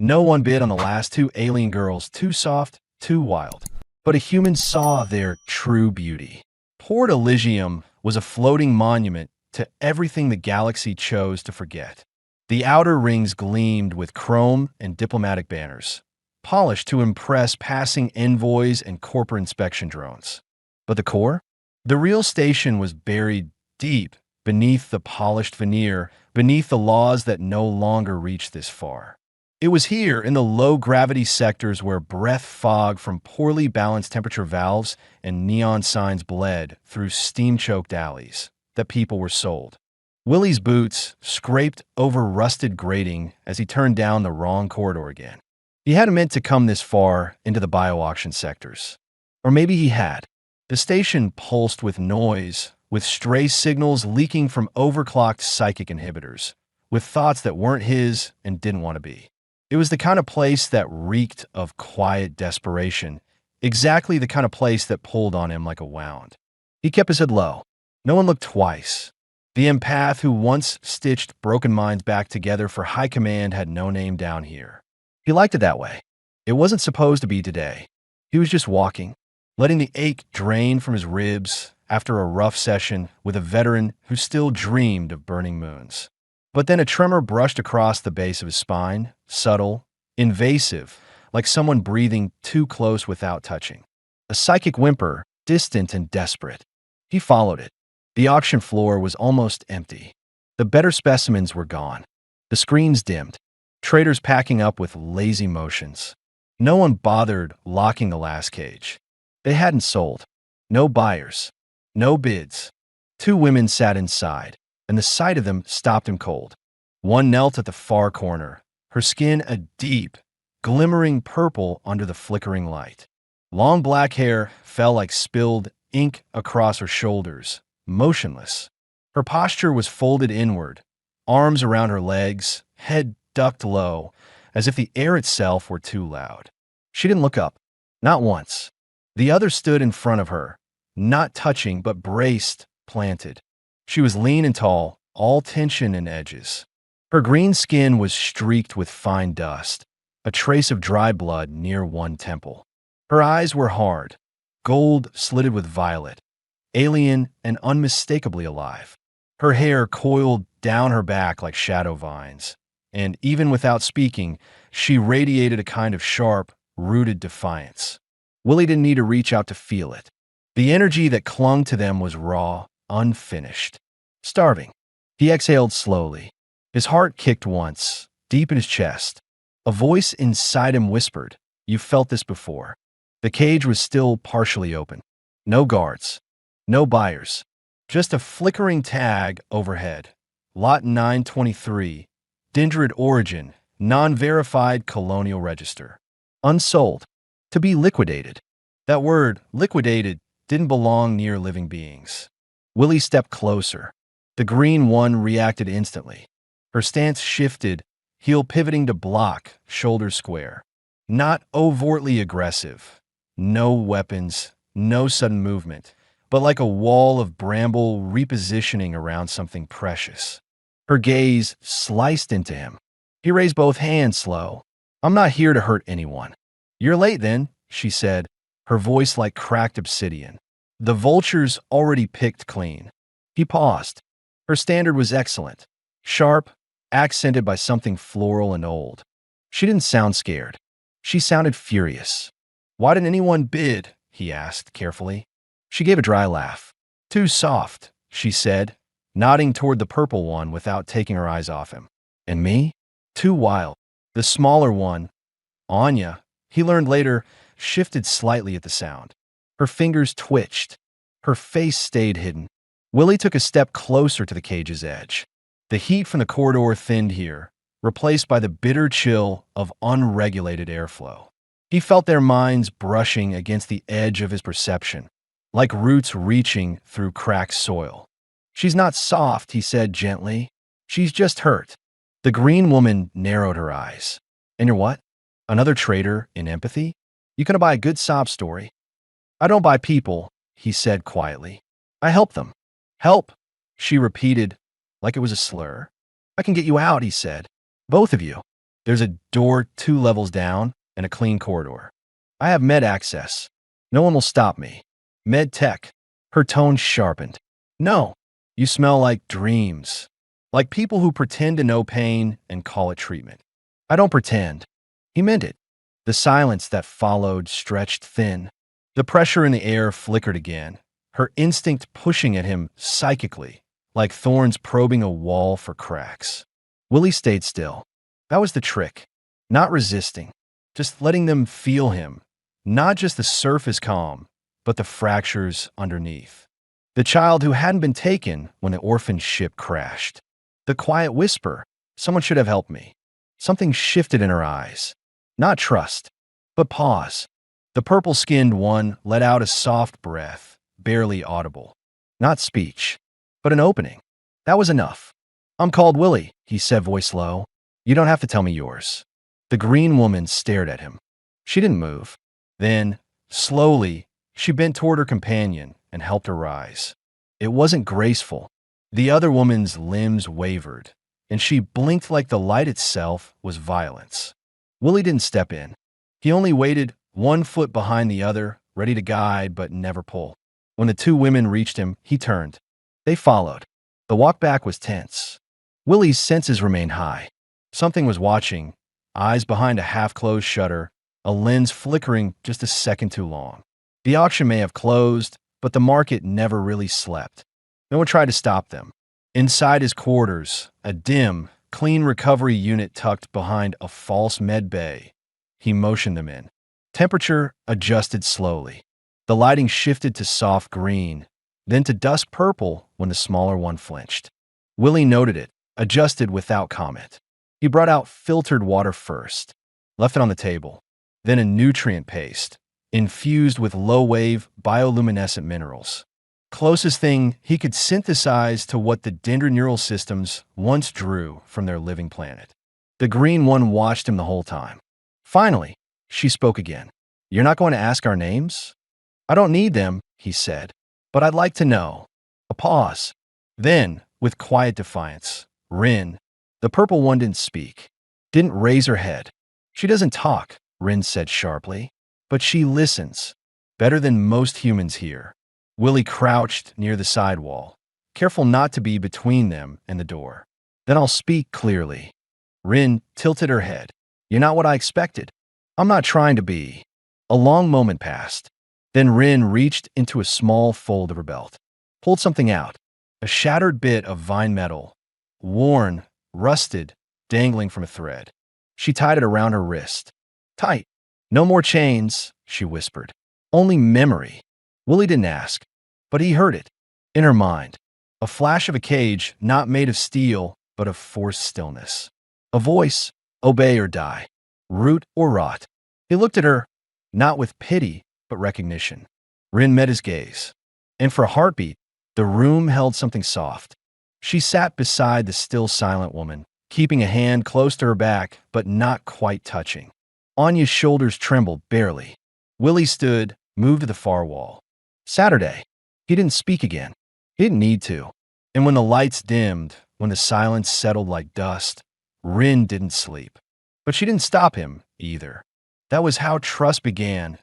No one bid on the last two alien girls, too soft, too wild. But a human saw their true beauty. Port Elysium was a floating monument to everything the galaxy chose to forget. The outer rings gleamed with chrome and diplomatic banners, polished to impress passing envoys and corporate inspection drones. But the core? The real station was buried deep beneath the polished veneer, beneath the laws that no longer reached this far. It was here, in the low-gravity sectors where breath fog from poorly balanced temperature valves and neon signs bled through steam-choked alleys, that people were sold. Willie's boots scraped over rusted grating as he turned down the wrong corridor again. He hadn't meant to come this far into the bio-auction sectors. Or maybe he had. The station pulsed with noise, with stray signals leaking from overclocked psychic inhibitors, with thoughts that weren't his and didn't want to be. It was the kind of place that reeked of quiet desperation, exactly the kind of place that pulled on him like a wound. He kept his head low. No one looked twice. The empath who once stitched broken minds back together for high command had no name down here. He liked it that way. It wasn't supposed to be today. He was just walking, letting the ache drain from his ribs after a rough session with a veteran who still dreamed of burning moons. But then a tremor brushed across the base of his spine, subtle, invasive, like someone breathing too close without touching. A psychic whimper, distant and desperate. He followed it. The auction floor was almost empty. The better specimens were gone. The screens dimmed. Traders packing up with lazy motions. No one bothered locking the last cage. They hadn't sold. No buyers. No bids. Two women sat inside, and the sight of them stopped him cold. One knelt at the far corner, her skin a deep, glimmering purple under the flickering light. Long black hair fell like spilled ink across her shoulders, motionless. Her posture was folded inward, arms around her legs, head ducked low, as if the air itself were too loud. She didn't look up, not once. The other stood in front of her, not touching but braced, planted. She was lean and tall, all tension and edges. Her green skin was streaked with fine dust, a trace of dry blood near one temple. Her eyes were hard, gold slitted with violet, alien and unmistakably alive. Her hair coiled down her back like shadow vines, and even without speaking, she radiated a kind of sharp, rooted defiance. Willie didn't need to reach out to feel it. The energy that clung to them was raw, unfinished. Starving. He exhaled slowly. His heart kicked once, deep in his chest. A voice inside him whispered, "You've felt this before." The cage was still partially open. No guards. No buyers. Just a flickering tag overhead. Lot 923. Dendrid origin. Non-verified colonial register. Unsold. To be liquidated. That word, liquidated, didn't belong near living beings. Willie stepped closer. The green one reacted instantly. Her stance shifted, heel pivoting to block, shoulders square. Not overtly aggressive. No weapons, no sudden movement, but like a wall of bramble repositioning around something precious. Her gaze sliced into him. He raised both hands slow. "I'm not here to hurt anyone." "You're late then," she said, her voice like cracked obsidian. The vultures already picked clean. He paused. Her standard was excellent. Sharp, accented by something floral and old. She didn't sound scared. She sounded furious. "Why didn't anyone bid?" he asked carefully. She gave a dry laugh. "Too soft," she said, nodding toward the purple one without taking her eyes off him. "And me? Too wild." The smaller one, Anya, he learned later, shifted slightly at the sound. Her fingers twitched. Her face stayed hidden. Willie took a step closer to the cage's edge. The heat from the corridor thinned here, replaced by the bitter chill of unregulated airflow. He felt their minds brushing against the edge of his perception, like roots reaching through cracked soil. "She's not soft," he said gently. "She's just hurt." The green woman narrowed her eyes. "And you're what? Another trader in empathy? You gonna buy a good sob story?" "I don't buy people," he said quietly. "I help them." "Help," she repeated, like it was a slur. "I can get you out," he said. "Both of you." There's a door 2 levels down and a clean corridor. I have med access. No one will stop me. Med tech. Her tone sharpened. No, you smell like dreams. Like people who pretend to know pain and call it treatment. I don't pretend. He meant it. The silence that followed stretched thin. The pressure in the air flickered again, her instinct pushing at him psychically, like thorns probing a wall for cracks. Willie stayed still. That was the trick. Not resisting, just letting them feel him. Not just the surface calm, but the fractures underneath. The child who hadn't been taken when the orphan ship crashed. The quiet whisper, someone should have helped me. Something shifted in her eyes. Not trust, but pause. The purple-skinned one let out a soft breath, barely audible. Not speech, but an opening. That was enough. I'm called Willie, he said, voice low. You don't have to tell me yours. The green woman stared at him. She didn't move. Then, slowly, she bent toward her companion and helped her rise. It wasn't graceful. The other woman's limbs wavered, and she blinked like the light itself was violence. Willie didn't step in. He only waited, 1 foot behind the other, ready to guide but never pull. When the 2 women reached him, he turned. They followed. The walk back was tense. Willie's senses remained high. Something was watching, eyes behind a half-closed shutter, a lens flickering just a second too long. The auction may have closed, but the market never really slept. No one tried to stop them. Inside his quarters, a dim, clean recovery unit tucked behind a false med bay. He motioned them in. Temperature adjusted slowly. The lighting shifted to soft green, then to dusk purple when the smaller one flinched. Willie noted it, adjusted without comment. He brought out filtered water first, left it on the table, then a nutrient paste, infused with low-wave bioluminescent minerals. Closest thing he could synthesize to what the dendroneural systems once drew from their living planet. The green one watched him the whole time. Finally, she spoke again. You're not going to ask our names? I don't need them, he said, but I'd like to know. A pause. Then, with quiet defiance, Rin, the purple one, didn't speak, didn't raise her head. She doesn't talk, Rin said sharply, but she listens, better than most humans here. Willie crouched near the side wall, careful not to be between them and the door. Then I'll speak clearly. Rin tilted her head. You're not what I expected. I'm not trying to be. A long moment passed. Then Rin reached into a small fold of her belt, pulled something out, a shattered bit of vine metal, worn, rusted, dangling from a thread. She tied it around her wrist. Tight. No more chains, she whispered. Only memory. Willie didn't ask, but he heard it. In her mind, a flash of a cage not made of steel, but of forced stillness. A voice, obey or die, root or rot. He looked at her, not with pity, but recognition. Rin met his gaze, and for a heartbeat, the room held something soft. She sat beside the still silent woman, keeping a hand close to her back, but not quite touching. Anya's shoulders trembled barely. Willie stood, moved to the far wall. Saturday. He didn't speak again. He didn't need to. And when the lights dimmed, when the silence settled like dust, Rin didn't sleep. But she didn't stop him, either. That was how trust began.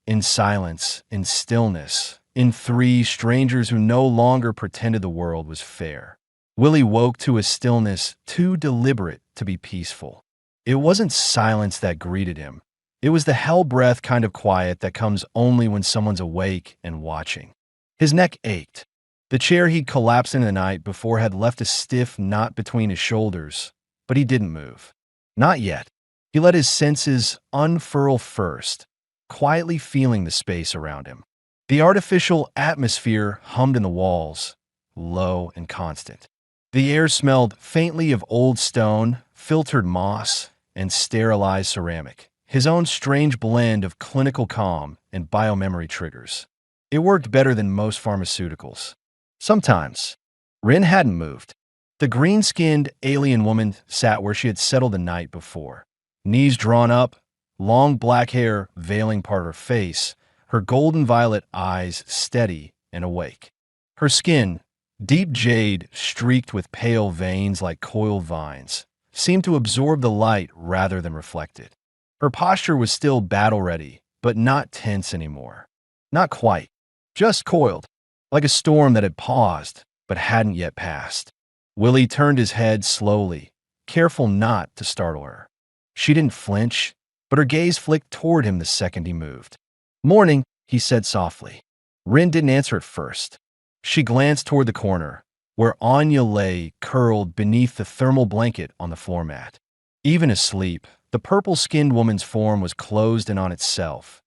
In silence, in stillness, in 3 strangers who no longer pretended the world was fair. Willie woke to a stillness too deliberate to be peaceful. It wasn't silence that greeted him. It was the hell-breath kind of quiet that comes only when someone's awake and watching. His neck ached. The chair he'd collapsed in the night before had left a stiff knot between his shoulders, but he didn't move. Not yet. He let his senses unfurl first, quietly feeling the space around him. The artificial atmosphere hummed in the walls, low and constant. The air smelled faintly of old stone, filtered moss, and sterilized ceramic. His own strange blend of clinical calm and biomemory triggers. It worked better than most pharmaceuticals. Sometimes. Rin hadn't moved. The green-skinned alien woman sat where she had settled the night before. Knees drawn up, long black hair veiling part of her face, her golden violet eyes steady and awake. Her skin, deep jade streaked with pale veins like coiled vines, seemed to absorb the light rather than reflect it. Her posture was still battle-ready, but not tense anymore. Not quite. Just coiled, like a storm that had paused, but hadn't yet passed. Willie turned his head slowly, careful not to startle her. She didn't flinch, but her gaze flicked toward him the second he moved. "Morning," he said softly. Rin didn't answer at first. She glanced toward the corner, where Anya lay curled beneath the thermal blanket on the floor mat. Even asleep, the purple-skinned woman's form was closed in on itself,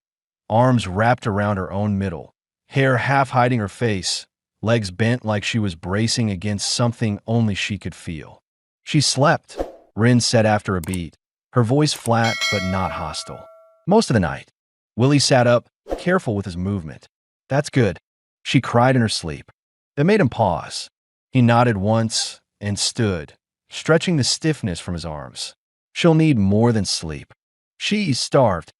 arms wrapped around her own middle, hair half hiding her face, legs bent like she was bracing against something only she could feel. "She slept," Rin said after a beat, her voice flat but not hostile. "Most of the night." Willie sat up, careful with his movement. "That's good." She cried in her sleep. That made him pause. He nodded once and stood, stretching the stiffness from his arms. "She'll need more than sleep." "She's starved."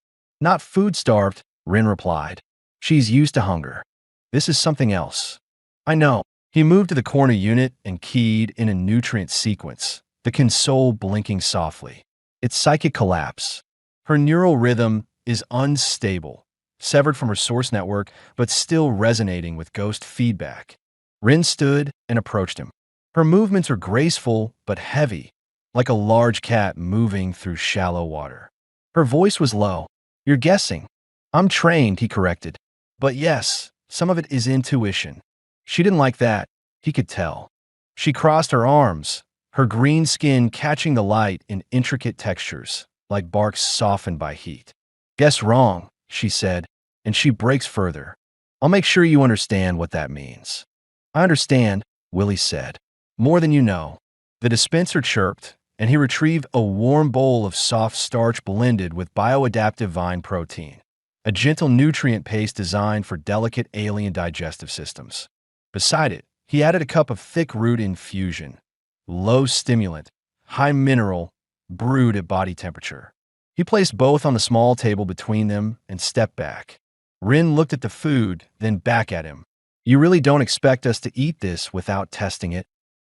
"Not food-starved," Rin replied. "She's used to hunger. This is something else." "I know." He moved to the corner unit and keyed in a nutrient sequence, the console blinking softly. "It's psychic collapse. Her neural rhythm is unstable, severed from her source network, but still resonating with ghost feedback." Rin stood and approached him. Her movements were graceful but heavy, like a large cat moving through shallow water. Her voice was low. "You're guessing." "I'm trained," he corrected. "But yes, some of it is intuition." She didn't like that. He could tell. She crossed her arms, her green skin catching the light in intricate textures, like bark softened by heat. "Guess wrong," she said, and she breaks further. "I'll make sure you understand what that means." "I understand," Willie said. "More than you know." The dispenser chirped, and he retrieved a warm bowl of soft starch blended with bioadaptive vine protein, a gentle nutrient paste designed for delicate alien digestive systems. Beside it, he added a cup of thick root infusion, low stimulant, high mineral, brewed at body temperature. He placed both on the small table between them and stepped back. Rin looked at the food, then back at him. "You really don't expect us to eat this without testing it?"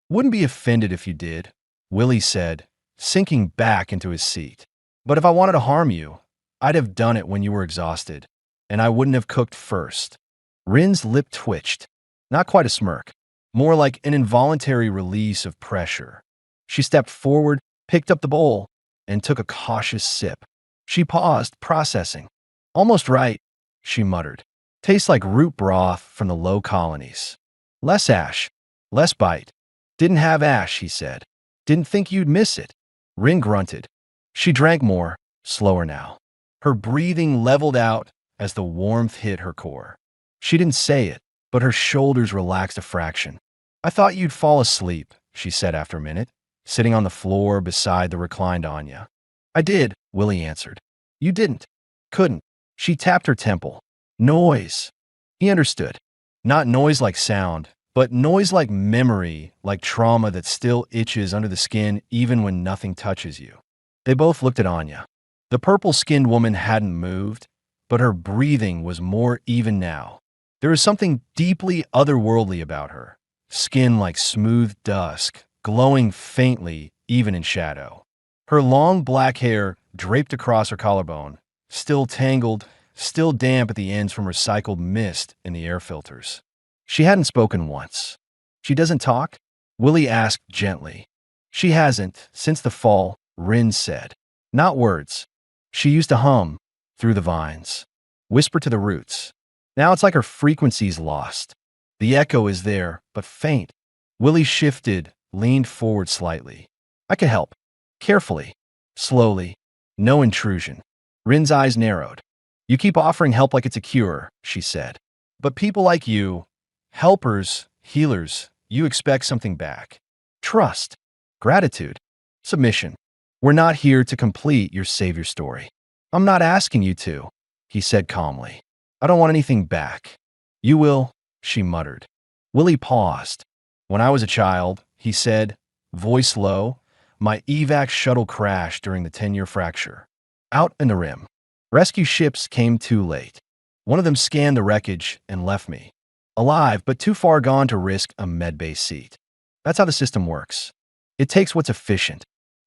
"Wouldn't be offended if you did," Willie said, sinking back into his seat. "But if I wanted to harm you, I'd have done it when you were exhausted, and I wouldn't have cooked first." Rin's lip twitched. Not quite a smirk, more like an involuntary release of pressure. She stepped forward, picked up the bowl, and took a cautious sip. She paused, processing. "Almost right," she muttered. "Tastes like root broth from the low colonies. Less ash, less bite." "Didn't have ash," he said. "Didn't think you'd miss it." Rin grunted. She drank more, slower now. Her breathing leveled out as the warmth hit her core. She didn't say it, but her shoulders relaxed a fraction. "I thought you'd fall asleep," she said after a minute, sitting on the floor beside the reclined Anya. "I did," Willie answered. "You didn't." "Couldn't." She tapped her temple. "Noise." He understood. Not noise like sound, but noise like memory, like trauma that still itches under the skin even when nothing touches you. They both looked at Anya. The purple-skinned woman hadn't moved, but her breathing was more even now. There was something deeply otherworldly about her, skin like smooth dusk, glowing faintly even in shadow. Her long black hair draped across her collarbone, still tangled, still damp at the ends from recycled mist in the air filters. She hadn't spoken once. "She doesn't talk?" Willie asked gently. "She hasn't, since the fall," Rin said. "Not words. She used to hum, through the vines, whisper to the roots. Now it's like her frequency's lost. The echo is there, but faint." Willie shifted, leaned forward slightly. "I can help." Carefully, slowly, no intrusion. Rin's eyes narrowed. "You keep offering help like it's a cure," she said. "But people like you, helpers, healers, you expect something back. Trust, gratitude, submission. We're not here to complete your savior story." "I'm not asking you to," he said calmly. "I don't want anything back." "You will," she muttered. Willie paused. "When I was a child," he said, voice low, "my evac shuttle crashed during the 10-year fracture. Out in the rim. Rescue ships came too late. One of them scanned the wreckage and left me. Alive, but too far gone to risk a medbay seat. That's how the system works. It takes what's efficient."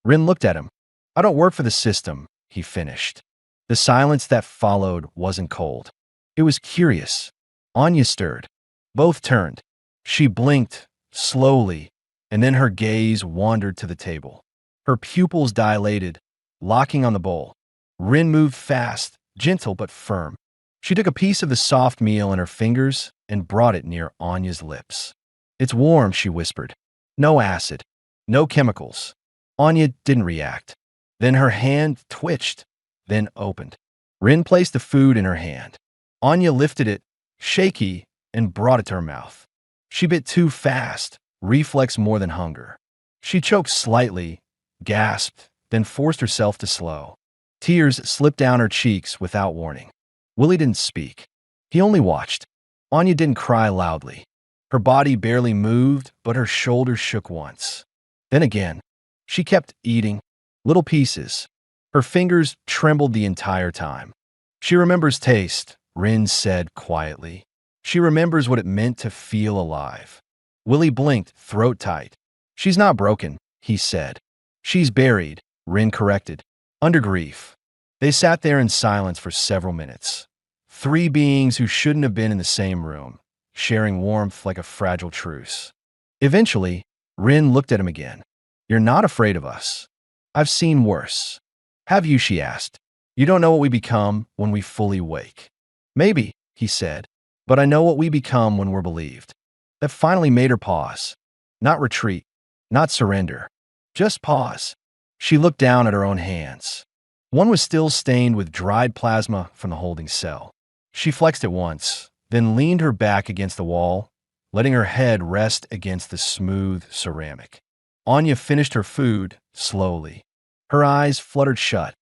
Rin looked at him. I don't work for the system, he finished. The silence that followed wasn't cold. It was curious. Anya stirred. Both turned. She blinked, slowly, and then her gaze wandered to the table. Her pupils dilated, locking on the bowl. Rin moved fast, gentle but firm. She took a piece of the soft meal in her fingers and brought it near Anya's lips. It's warm, she whispered. No acid. No chemicals. Anya didn't react. Then her hand twitched, then opened. Rin placed the food in her hand. Anya lifted it, shaky, and brought it to her mouth. She bit too fast, reflex more than hunger. She choked slightly, gasped, then forced herself to slow. Tears slipped down her cheeks without warning. Willie didn't speak. He only watched. Anya didn't cry loudly. Her body barely moved, but her shoulders shook once. Then again. She kept eating, little pieces. Her fingers trembled the entire time. She remembers taste, Rin said quietly. She remembers what it meant to feel alive. Willie blinked, throat tight. She's not broken, he said. She's buried, Rin corrected, under grief. They sat there in silence for several minutes. Three beings who shouldn't have been in the same room, sharing warmth like a fragile truce. Eventually, Rin looked at him again. You're not afraid of us. I've seen worse. Have you, she asked. You don't know what we become when we fully wake. Maybe, he said, but I know what we become when we're believed. That finally made her pause. Not retreat, not surrender. Just pause. She looked down at her own hands. One was still stained with dried plasma from the holding cell. She flexed it once, then leaned her back against the wall, letting her head rest against the smooth ceramic. Anya finished her food slowly. Her eyes fluttered shut.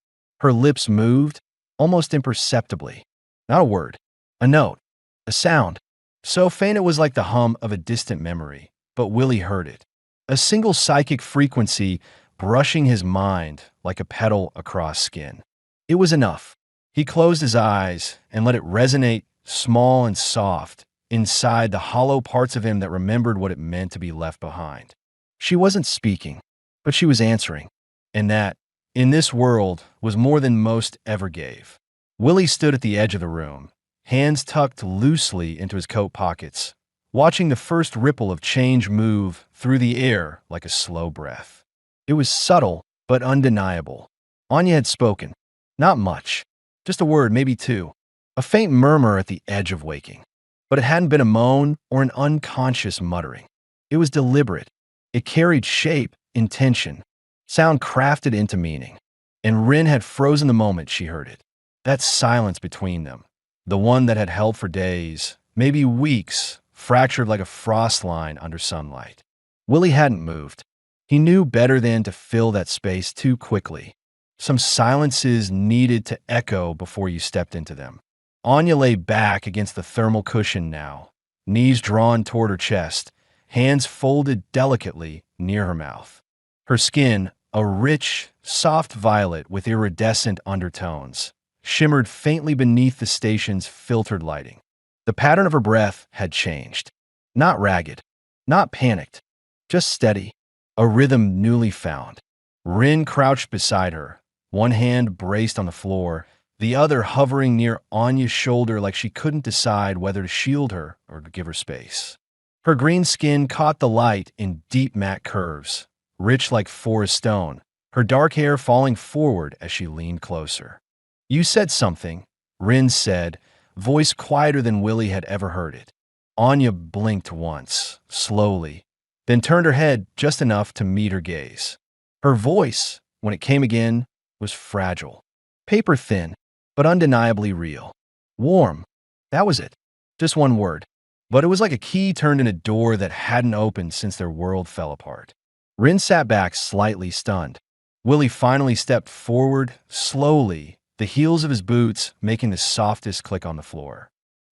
Her lips moved, almost imperceptibly. Not a word, a note, a sound. So faint it was like the hum of a distant memory, but Willie heard it. A single psychic frequency brushing his mind like a petal across skin. It was enough. He closed his eyes and let it resonate, small and soft, inside the hollow parts of him that remembered what it meant to be left behind. She wasn't speaking, but she was answering. And that, in this world, was more than most ever gave. Willie stood at the edge of the room, hands tucked loosely into his coat pockets, watching the first ripple of change move through the air like a slow breath. It was subtle, but undeniable. Anya had spoken. Not much. Just a word, maybe two. A faint murmur at the edge of waking. But it hadn't been a moan or an unconscious muttering. It was deliberate. It carried shape, intention, sound crafted into meaning. And Rin had frozen the moment she heard it. That silence between them, the one that had held for days, maybe weeks, fractured like a frost line under sunlight. Willie hadn't moved. He knew better than to fill that space too quickly. Some silences needed to echo before you stepped into them. Anya lay back against the thermal cushion now, knees drawn toward her chest, hands folded delicately near her mouth. Her skin, a rich, soft violet with iridescent undertones, shimmered faintly beneath the station's filtered lighting. The pattern of her breath had changed. Not ragged, not panicked, just steady, a rhythm newly found. Rin crouched beside her, one hand braced on the floor, the other hovering near Anya's shoulder like she couldn't decide whether to shield her or to give her space. Her green skin caught the light in deep matte curves, rich like forest stone, her dark hair falling forward as she leaned closer. You said something, Rin said, voice quieter than Willie had ever heard it. Anya blinked once, slowly, then turned her head just enough to meet her gaze. Her voice, when it came again, was fragile, paper-thin, but undeniably real. Warm. That was it. Just one word. But it was like a key turned in a door that hadn't opened since their world fell apart. Rin sat back slightly stunned. Willie finally stepped forward, slowly, the heels of his boots making the softest click on the floor.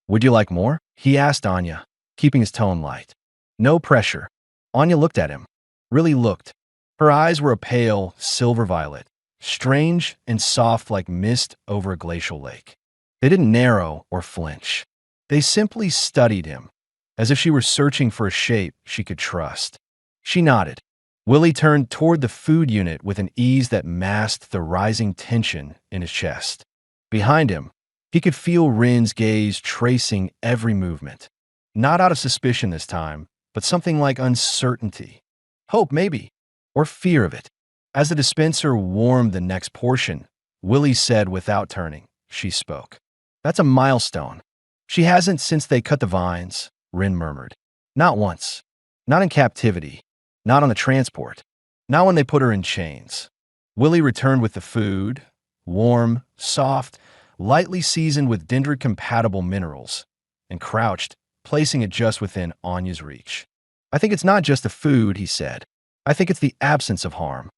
Would you like more? He asked Anya, keeping his tone light. No pressure. Anya looked at him. Really looked. Her eyes were a pale, silver violet, strange and soft like mist over a glacial lake. They didn't narrow or flinch. They simply studied him, as if she were searching for a shape she could trust. She nodded. Willie turned toward the food unit with an ease that masked the rising tension in his chest. Behind him, he could feel Rin's gaze tracing every movement. Not out of suspicion this time, but something like uncertainty. Hope, maybe, or fear of it. As the dispenser warmed the next portion, Willie said without turning, she spoke. That's a milestone. She hasn't since they cut the vines, Rin murmured. Not once. Not in captivity. Not on the transport. Not when they put her in chains. Willie returned with the food, warm, soft, lightly seasoned with dendritic-compatible minerals, and crouched, placing it just within Anya's reach. I think it's not just the food, he said. I think it's the absence of harm.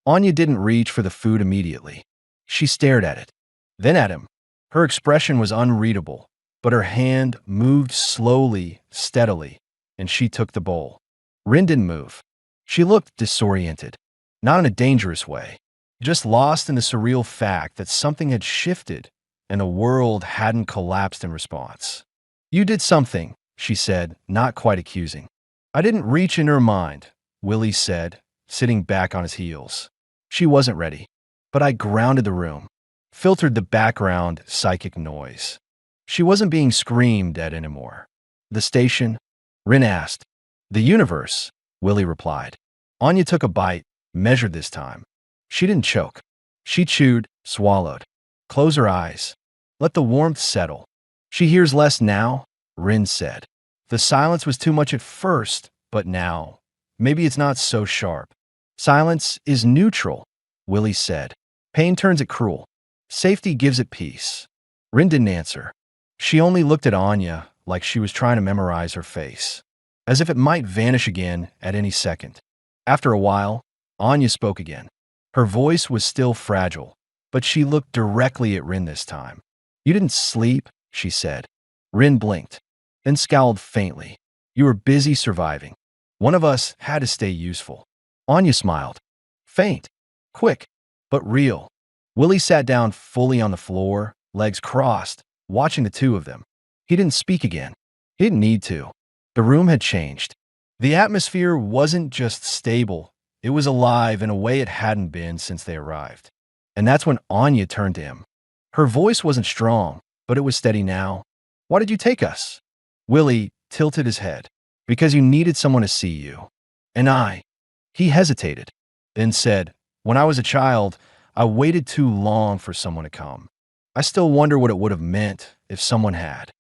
Anya didn't reach for the food immediately. She stared at it, then at him. Her expression was unreadable, but her hand moved slowly, steadily, and she took the bowl. Rin didn't move. She looked disoriented, not in a dangerous way, just lost in the surreal fact that something had shifted and the world hadn't collapsed in response. You did something, she said, not quite accusing. I didn't reach in her mind, Willie said, sitting back on his heels. She wasn't ready, but I grounded the room, filtered the background psychic noise. She wasn't being screamed at anymore. The station? Rin asked. The universe, Willie replied. Anya took a bite, measured this time. She didn't choke. She chewed, swallowed. Close her eyes. Let the warmth settle. She hears less now, Rin said. The silence was too much at first, but now, maybe it's not so sharp. Silence is neutral, Willie said. Pain turns it cruel. Safety gives it peace. Rin didn't answer. She only looked at Anya like she was trying to memorize her face, as if it might vanish again at any second. After a while, Anya spoke again. Her voice was still fragile, but she looked directly at Rin this time. You didn't sleep, she said. Rin blinked, then scowled faintly. You were busy surviving. One of us had to stay useful. Anya smiled. Faint, quick, but real. Willie sat down fully on the floor, legs crossed, watching the two of them. He didn't speak again. He didn't need to. The room had changed. The atmosphere wasn't just stable, it was alive in a way it hadn't been since they arrived. And that's when Anya turned to him. Her voice wasn't strong, but it was steady now. Why did you take us? Willie tilted his head. Because you needed someone to see you. And I. He hesitated, then said, when I was a child, I waited too long for someone to come. I still wonder what it would have meant if someone had.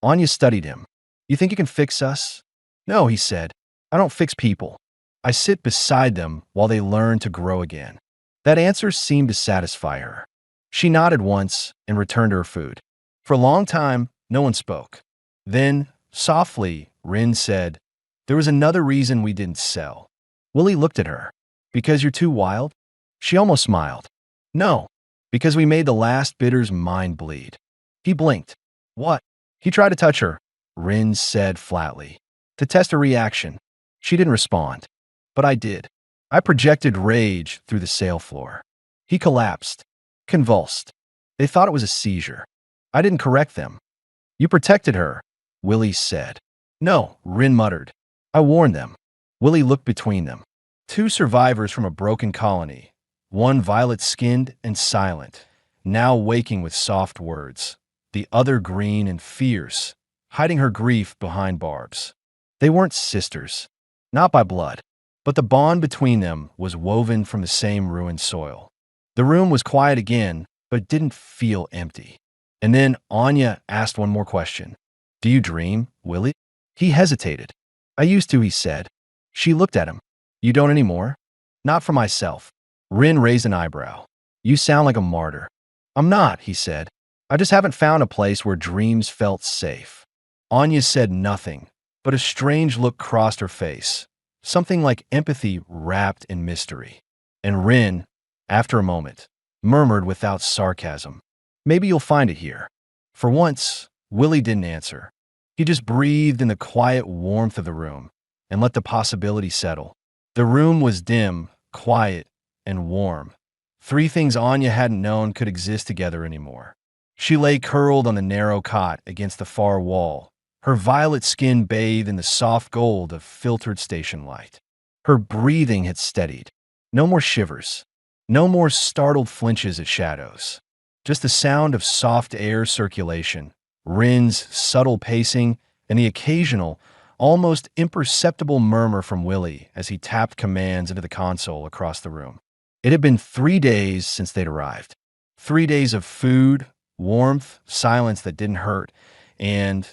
Anya studied him. You think you can fix us? No, he said. I don't fix people. I sit beside them while they learn to grow again. That answer seemed to satisfy her. She nodded once and returned to her food. For a long time, no one spoke. Then, softly, Rin said, there was another reason we didn't sell. Willie looked at her. Because you're too wild? She almost smiled. No, because we made the last bidder's mind bleed. He blinked. What? He tried to touch her, Rin said flatly, to test her reaction. She didn't respond. But I did. I projected rage through the sale floor. He collapsed, convulsed. They thought it was a seizure. I didn't correct them. You protected her, Willie said. No, Rin muttered. I warned them. Willie looked between them. Two survivors from a broken colony, one violet-skinned and silent, now waking with soft words, the other green and fierce, hiding her grief behind barbs. They weren't sisters, not by blood, but the bond between them was woven from the same ruined soil. The room was quiet again, but it didn't feel empty. And then Anya asked one more question. Do you dream, Willie? He hesitated. I used to, he said. She looked at him. You don't anymore? Not for myself. Rin raised an eyebrow. You sound like a martyr. I'm not, he said. I just haven't found a place where dreams felt safe. Anya said nothing, but a strange look crossed her face, something like empathy wrapped in mystery. And Rin, after a moment, murmured without sarcasm, maybe you'll find it here. For once, Willie didn't answer. He just breathed in the quiet warmth of the room and let the possibility settle. The room was dim, quiet, and warm. Three things Anya hadn't known could exist together anymore. She lay curled on the narrow cot against the far wall, her violet skin bathed in the soft gold of filtered station light. Her breathing had steadied. No more shivers. No more startled flinches at shadows. Just the sound of soft air circulation, Rin's subtle pacing, and the occasional, almost imperceptible murmur from Willie as he tapped commands into the console across the room. It had been 3 days since they'd arrived. 3 days of food, warmth, silence that didn't hurt, and,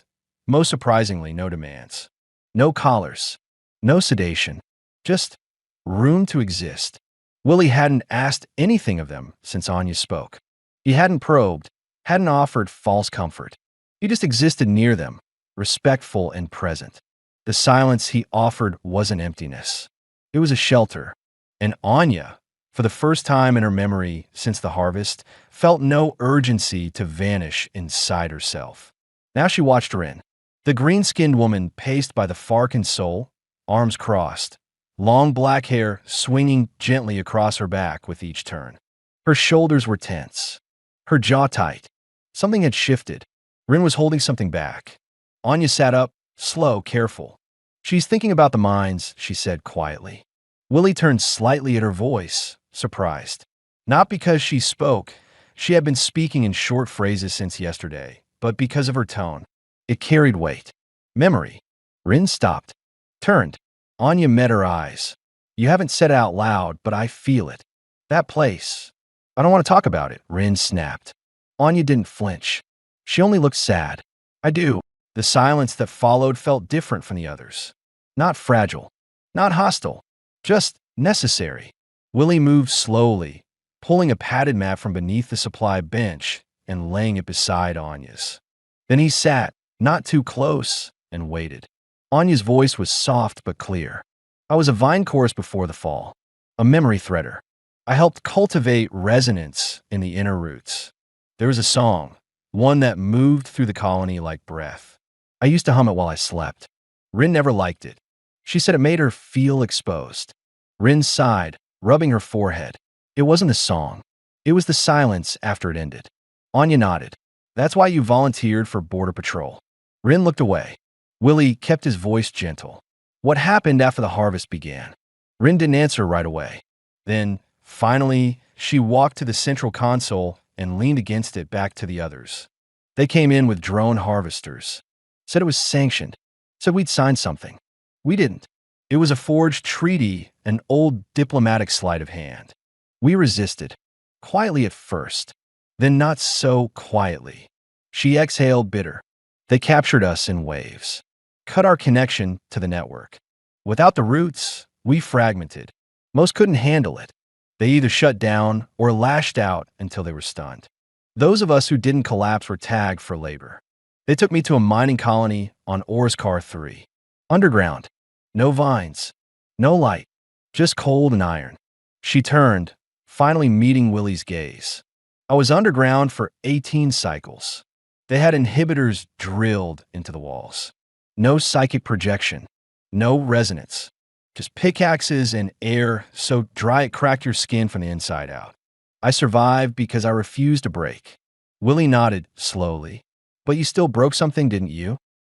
most surprisingly, no demands. No collars. No sedation. Just room to exist. Willie hadn't asked anything of them since Anya spoke. He hadn't probed, hadn't offered false comfort. He just existed near them, respectful and present. The silence he offered wasn't emptiness. It was a shelter. And Anya, for the first time in her memory since the harvest, felt no urgency to vanish inside herself. Now she watched Rin, the green-skinned woman paced by the far console, arms crossed, long black hair swinging gently across her back with each turn. Her shoulders were tense, her jaw tight. Something had shifted. Rin was holding something back. Anya sat up, slow, careful. "She's thinking about the mines," she said quietly. Willie turned slightly at her voice, surprised. Not because she spoke. She had been speaking in short phrases since yesterday, but because of her tone. It carried weight. Memory. Rin stopped, turned. Anya met her eyes. "You haven't said it out loud, but I feel it. That place. I don't want to talk about it," Rin snapped. Anya didn't flinch. She only looked sad. "I do." The silence that followed felt different from the others. Not fragile. Not hostile. Just necessary. Willie moved slowly, pulling a padded map from beneath the supply bench and laying it beside Anya's. Then he sat, not too close, and waited. Anya's voice was soft but clear. "I was a vine chorus before the fall, a memory threader. I helped cultivate resonance in the inner roots. There was a song, one that moved through the colony like breath. I used to hum it while I slept. Rin never liked it. She said it made her feel exposed." Rin sighed, rubbing her forehead. It wasn't the song. It was the silence after it ended. Anya nodded. "That's why you volunteered for Border Patrol." Rin looked away. Willie kept his voice gentle. "What happened after the harvest began?" Rin didn't answer right away. Then, finally, she walked to the central console and leaned against it back to the others. They came in with drone harvesters. Said it was sanctioned. Said we'd signed something. We didn't. It was a forged treaty, an old diplomatic sleight of hand. We resisted. Quietly at first. Then not so quietly. She exhaled bitter. They captured us in waves. Cut our connection to the network. Without the roots, we fragmented. Most couldn't handle it. They either shut down or lashed out until they were stunned. Those of us who didn't collapse were tagged for labor. They took me to a mining colony on Orscar 3. Underground. No vines. No light. Just cold and iron. She turned, finally meeting Willie's gaze. I was underground for 18 cycles. They had inhibitors drilled into the walls. No psychic projection. No resonance. Just pickaxes and air so dry it cracked your skin from the inside out. I survived because I refused to break. Willie nodded slowly. "But you still broke something, didn't you?"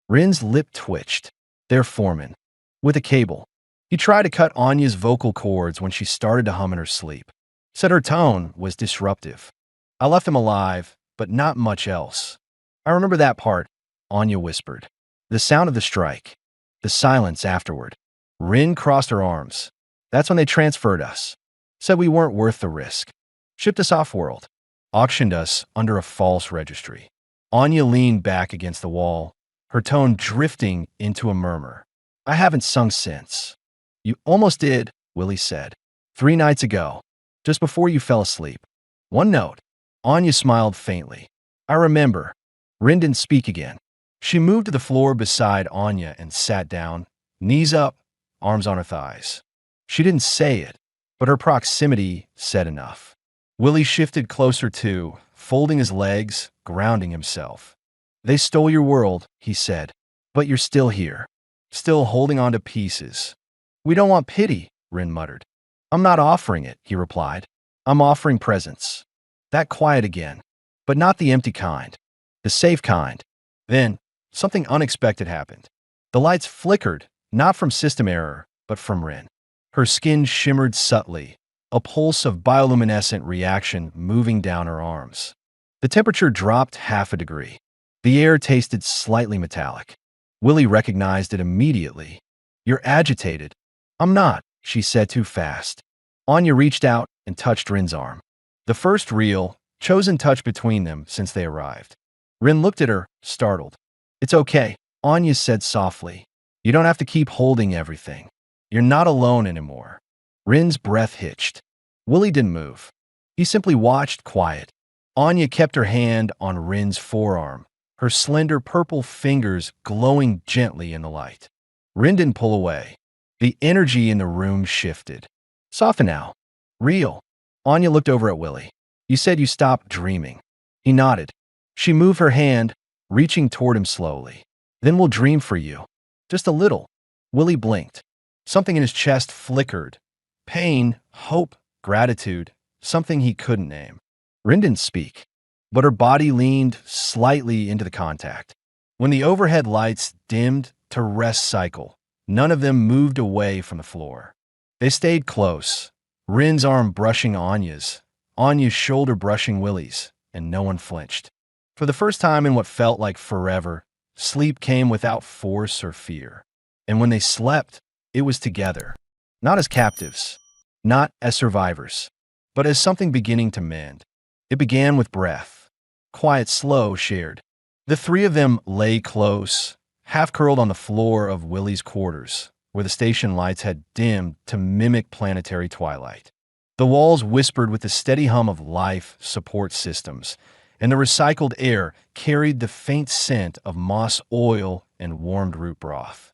Rin's lip twitched. "They're foreman. With a cable. He tried to cut Anya's vocal cords when she started to hum in her sleep. Said her tone was disruptive. I left him alive, but not much else. I remember that part," Anya whispered. "The sound of the strike. The silence afterward." Rin crossed her arms. "That's when they transferred us. Said we weren't worth the risk. Shipped us off-world. Auctioned us under a false registry." Anya leaned back against the wall, her tone drifting into a murmur. "I haven't sung since." "You almost did," Willie said. 3 nights ago, just before you fell asleep. One note." Anya smiled faintly. "I remember." Rin didn't speak again. She moved to the floor beside Anya and sat down, knees up, arms on her thighs. She didn't say it, but her proximity said enough. Willie shifted closer too, folding his legs, grounding himself. "They stole your world," he said, "but you're still here, still holding on to pieces." "We don't want pity," Rin muttered. "I'm not offering it," he replied. "I'm offering presence." That quiet again, but not the empty kind, the safe kind. Then, something unexpected happened. The lights flickered, not from system error, but from Rin. Her skin shimmered subtly, a pulse of bioluminescent reaction moving down her arms. The temperature dropped half a degree. The air tasted slightly metallic. Willie recognized it immediately. "You're agitated." "I'm not," she said too fast. Anya reached out and touched Rin's arm. The first real, chosen touch between them since they arrived. Rin looked at her, startled. "It's okay," Anya said softly. "You don't have to keep holding everything. You're not alone anymore." Rin's breath hitched. Willie didn't move. He simply watched, quiet. Anya kept her hand on Rin's forearm, her slender purple fingers glowing gently in the light. Rin didn't pull away. The energy in the room shifted. "Soften now. Real." Anya looked over at Willie. "You said you stopped dreaming." He nodded. She moved her hand, reaching toward him slowly. "Then we'll dream for you. Just a little." Willie blinked. Something in his chest flickered. Pain, hope, gratitude, something he couldn't name. Rin didn't speak, but her body leaned slightly into the contact. When the overhead lights dimmed to rest cycle, none of them moved away from the floor. They stayed close, Rin's arm brushing Anya's, Anya's shoulder brushing Willie's, and no one flinched. For the first time in what felt like forever, sleep came without force or fear. And when they slept, it was together. Not as captives, not as survivors, but as something beginning to mend. It began with breath. Quiet, slow, shared. The three of them lay close, half-curled on the floor of Willie's quarters, where the station lights had dimmed to mimic planetary twilight. The walls whispered with the steady hum of life support systems, and the recycled air carried the faint scent of moss oil and warmed root broth.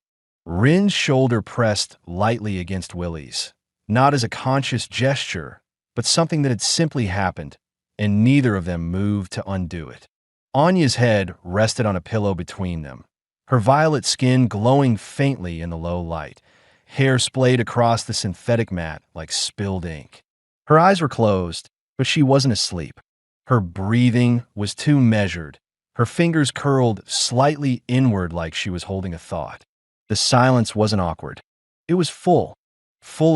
Rin's shoulder pressed lightly against Willie's, not as a conscious gesture, but something that had simply happened, and neither of them moved to undo it. Anya's head rested on a pillow between them, her violet skin glowing faintly in the low light, hair splayed across the synthetic mat like spilled ink. Her eyes were closed, but she wasn't asleep. Her breathing was too measured, her fingers curled slightly inward like she was holding a thought. The silence wasn't awkward. It was full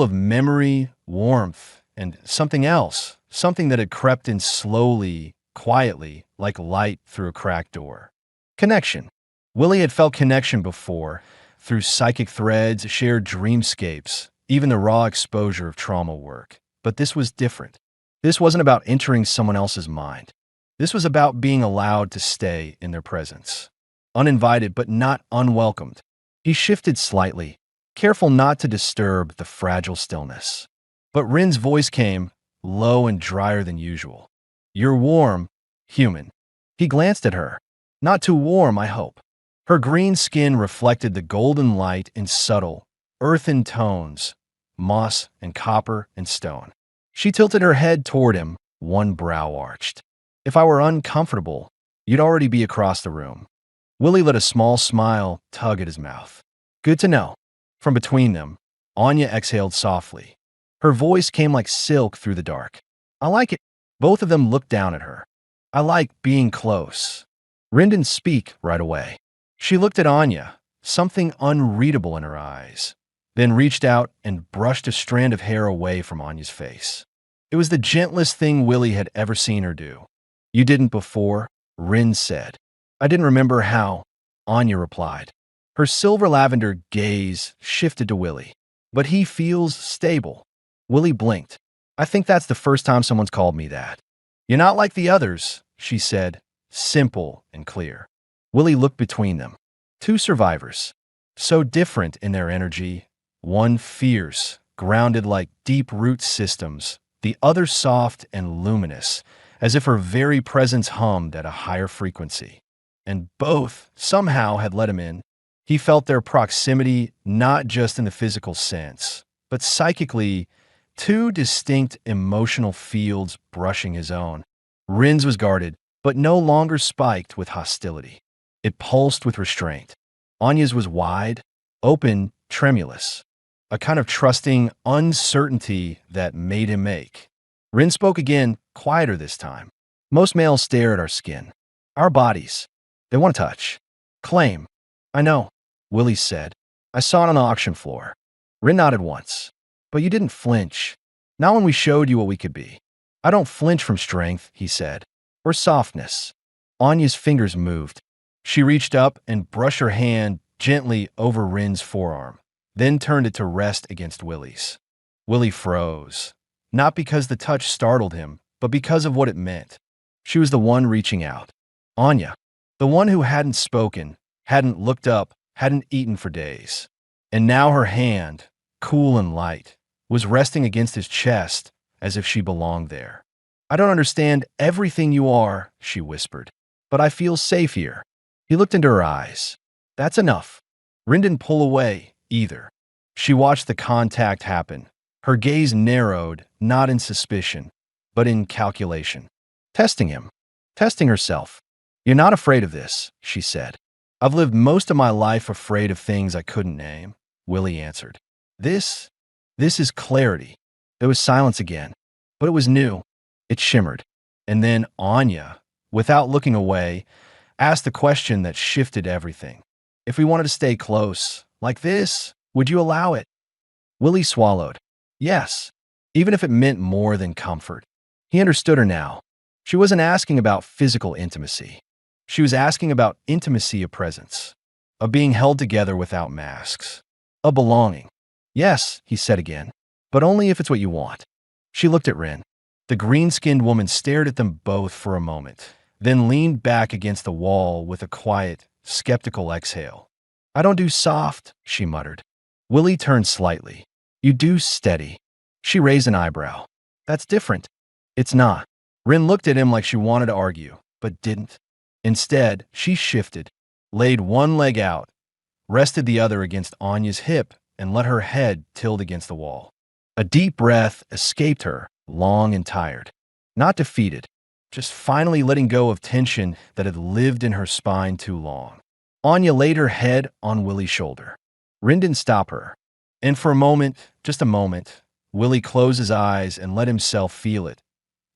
of memory, warmth, and something else, something that had crept in slowly, quietly, like light through a cracked door. Connection. Willie had felt connection before, through psychic threads, shared dreamscapes, even the raw exposure of trauma work. But this was different. This wasn't about entering someone else's mind. This was about being allowed to stay in their presence. Uninvited, but not unwelcomed. He shifted slightly, careful not to disturb the fragile stillness. But Rin's voice came, low and drier than usual. "You're warm, human." He glanced at her. "Not too warm, I hope." Her green skin reflected the golden light in subtle, earthen tones, moss and copper and stone. She tilted her head toward him, one brow arched. "If I were uncomfortable, you'd already be across the room." Willie let a small smile tug at his mouth. "Good to know." From between them, Anya exhaled softly. Her voice came like silk through the dark. "I like it." Both of them looked down at her. "I like being close." Rin didn't speak right away. She looked at Anya, something unreadable in her eyes, then reached out and brushed a strand of hair away from Anya's face. It was the gentlest thing Willie had ever seen her do. "You didn't before," Rin said. "I didn't remember how," Anya replied. Her silver lavender gaze shifted to Willie. "But he feels stable." Willie blinked. "I think that's the first time someone's called me that." "You're not like the others," she said, simple and clear. Willie looked between them. Two survivors, so different in their energy, one fierce, grounded like deep root systems, the other soft and luminous, as if her very presence hummed at a higher frequency. And both somehow had let him in. He felt their proximity not just in the physical sense, but psychically, two distinct emotional fields brushing his own. Rin's was guarded, but no longer spiked with hostility. It pulsed with restraint. Anya's was wide, open, tremulous, a kind of trusting uncertainty that made him ache. Rin spoke again, quieter this time. "Most males stare at our skin, our bodies. They want to touch, claim." "I know," Willie said. "I saw it on the auction floor." Rin nodded once. But you didn't flinch. Not when we showed you what we could be. I don't flinch from strength, he said, or softness. Anya's fingers moved. She reached up and brushed her hand gently over Rin's forearm, then turned it to rest against Willie's. Willie froze, not because the touch startled him, but because of what it meant. She was the one reaching out. Anya, the one who hadn't spoken, hadn't looked up, hadn't eaten for days. And now her hand, cool and light, was resting against his chest as if she belonged there. I don't understand everything you are, she whispered, but I feel safe here. He looked into her eyes. That's enough. Rin didn't pull away, either. She watched the contact happen. Her gaze narrowed, not in suspicion, but in calculation. Testing him. Testing herself. You're not afraid of this, she said. I've lived most of my life afraid of things I couldn't name, Willie answered. This is clarity. There was silence again, but it was new. It shimmered. And then Anya, without looking away, asked the question that shifted everything. If we wanted to stay close, like this, would you allow it? Willie swallowed. Yes, even if it meant more than comfort. He understood her now. She wasn't asking about physical intimacy. She was asking about intimacy of presence, of being held together without masks, of belonging. Yes, he said again, but only if it's what you want. She looked at Rin. The green-skinned woman stared at them both for a moment, then leaned back against the wall with a quiet, skeptical exhale. I don't do soft, she muttered. Willie turned slightly. You do steady. She raised an eyebrow. That's different. It's not. Rin looked at him like she wanted to argue, but didn't. Instead, she shifted, laid one leg out, rested the other against Anya's hip, and let her head tilt against the wall. A deep breath escaped her, long and tired. Not defeated, just finally letting go of tension that had lived in her spine too long. Anya laid her head on Willie's shoulder. Rin didn't stop her. And for a moment, just a moment, Willie closed his eyes and let himself feel it.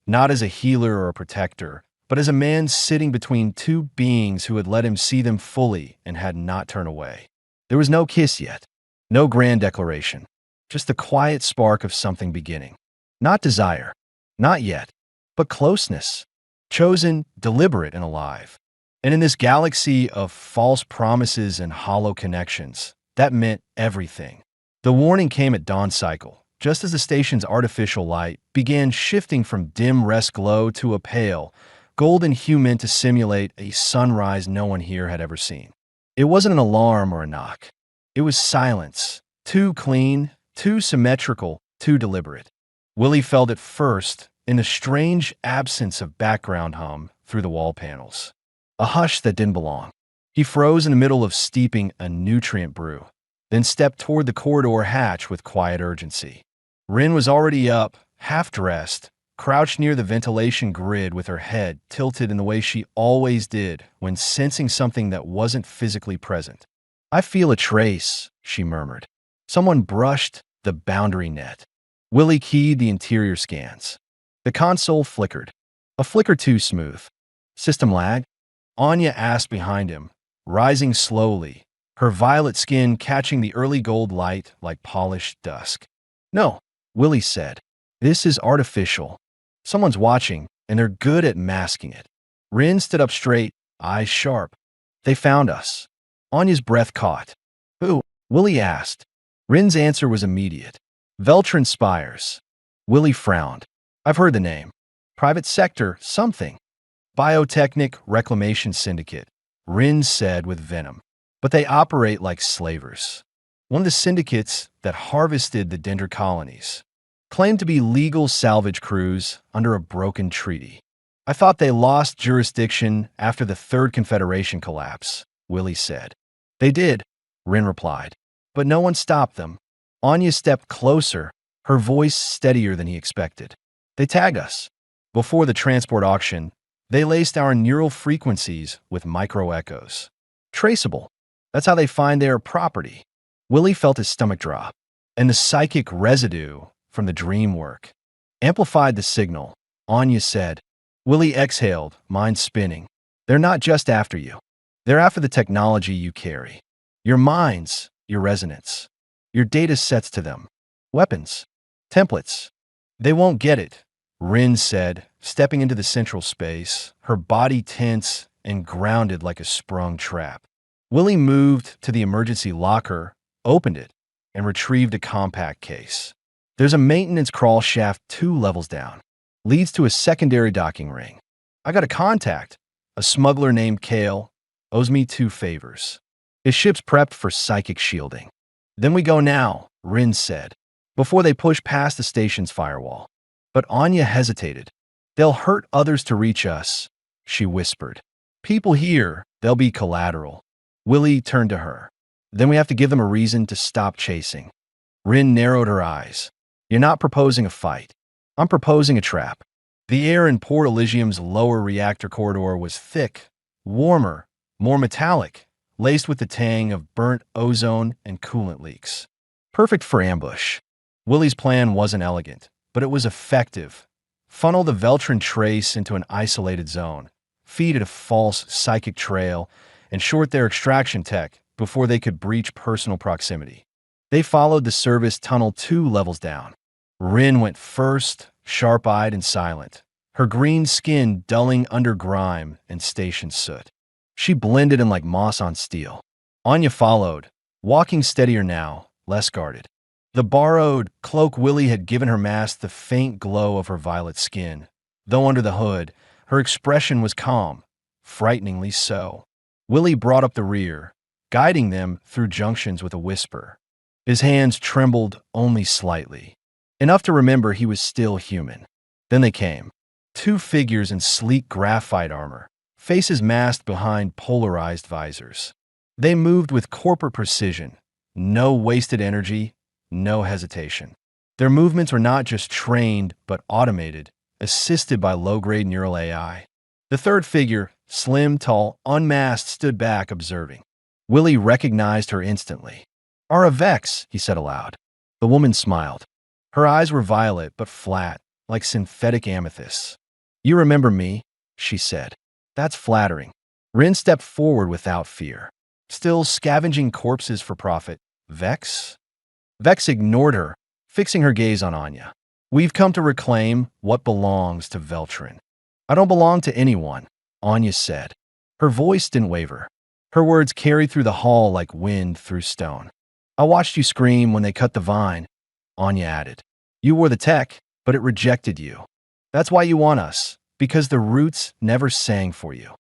Not as a healer or a protector, but as a man sitting between two beings who had let him see them fully and had not turned away. There was no kiss yet, no grand declaration, just the quiet spark of something beginning. Not desire, not yet, but closeness, chosen, deliberate, and alive. And in this galaxy of false promises and hollow connections, that meant everything. The warning came at dawn cycle, just as the station's artificial light began shifting from dim rest glow to a pale, golden hue meant to simulate a sunrise no one here had ever seen. It wasn't an alarm or a knock. It was silence, too clean, too symmetrical, too deliberate. Willie felt it first in the strange absence of background hum through the wall panels. A hush that didn't belong. He froze in the middle of steeping a nutrient brew, then stepped toward the corridor hatch with quiet urgency. Rin was already up, half-dressed, crouched near the ventilation grid with her head tilted in the way she always did when sensing something that wasn't physically present. I feel a trace, she murmured. Someone brushed the boundary net. Willie keyed the interior scans. The console flickered. A flicker too smooth. System lag? Anya asked behind him, rising slowly, her violet skin catching the early gold light like polished dusk. No, Willie said. This is artificial. Someone's watching, and they're good at masking it. Rin stood up straight, eyes sharp. They found us. Anya's breath caught. Who? Willie asked. Rin's answer was immediate. Veltrin Spires. Willie frowned. I've heard the name. Private sector, something. Biotechnic Reclamation Syndicate, Rin said with venom. But they operate like slavers. One of the syndicates that harvested the Dendra colonies. Claimed to be legal salvage crews under a broken treaty. I thought they lost jurisdiction after the Third Confederation collapse, Willie said. They did, Rin replied. But no one stopped them. Anya stepped closer, her voice steadier than he expected. They tagged us. Before the transport auction, they laced our neural frequencies with microechoes. Traceable. That's how they find their property. Willie felt his stomach drop, and the psychic residue from the dream work amplified the signal. Anya said. Willie exhaled, mind spinning. They're not just after you. They're after the technology you carry. Your minds, your resonance. Your data sets to them. Weapons. Templates. They won't get it, Rin said, stepping into the central space, her body tense and grounded like a sprung trap. Willie moved to the emergency locker, opened it, and retrieved a compact case. There's a maintenance crawl shaft 2 levels down. Leads to a secondary docking ring. I got a contact, a smuggler named Kale, owes me 2 favors. His ship's prepped for psychic shielding. Then we go now, Rin said, before they push past the station's firewall. But Anya hesitated. They'll hurt others to reach us, she whispered. People here, they'll be collateral. Willie turned to her. Then we have to give them a reason to stop chasing. Rin narrowed her eyes. You're not proposing a fight. I'm proposing a trap. The air in Port Elysium's lower reactor corridor was thick, warmer, more metallic, laced with the tang of burnt ozone and coolant leaks. Perfect for ambush. Willie's plan wasn't elegant, but it was effective. Funnel the Veltran trace into an isolated zone, feed it a false psychic trail, and short their extraction tech before they could breach personal proximity. They followed the service tunnel 2 levels down. Rin went first, sharp-eyed and silent, her green skin dulling under grime and station soot. She blended in like moss on steel. Anya followed, walking steadier now, less guarded. The borrowed cloak Willie had given her masked the faint glow of her violet skin, though under the hood, her expression was calm, frighteningly so. Willie brought up the rear, guiding them through junctions with a whisper. His hands trembled only slightly, enough to remember he was still human. Then they came. 2 figures in sleek graphite armor, faces masked behind polarized visors. They moved with corporate precision, no wasted energy, no hesitation. Their movements were not just trained, but automated, assisted by low-grade neural AI. The third figure, slim, tall, unmasked, stood back, observing. Willie recognized her instantly. Ara Vex, he said aloud. The woman smiled. Her eyes were violet, but flat, like synthetic amethysts. You remember me, she said. That's flattering. Rin stepped forward without fear. Still scavenging corpses for profit. Vex? Vex ignored her, fixing her gaze on Anya. We've come to reclaim what belongs to Veltran. I don't belong to anyone, Anya said. Her voice didn't waver. Her words carried through the hall like wind through stone. I watched you scream when they cut the vine, Anya added. You wore the tech, but it rejected you. That's why you want us, because the roots never sang for you.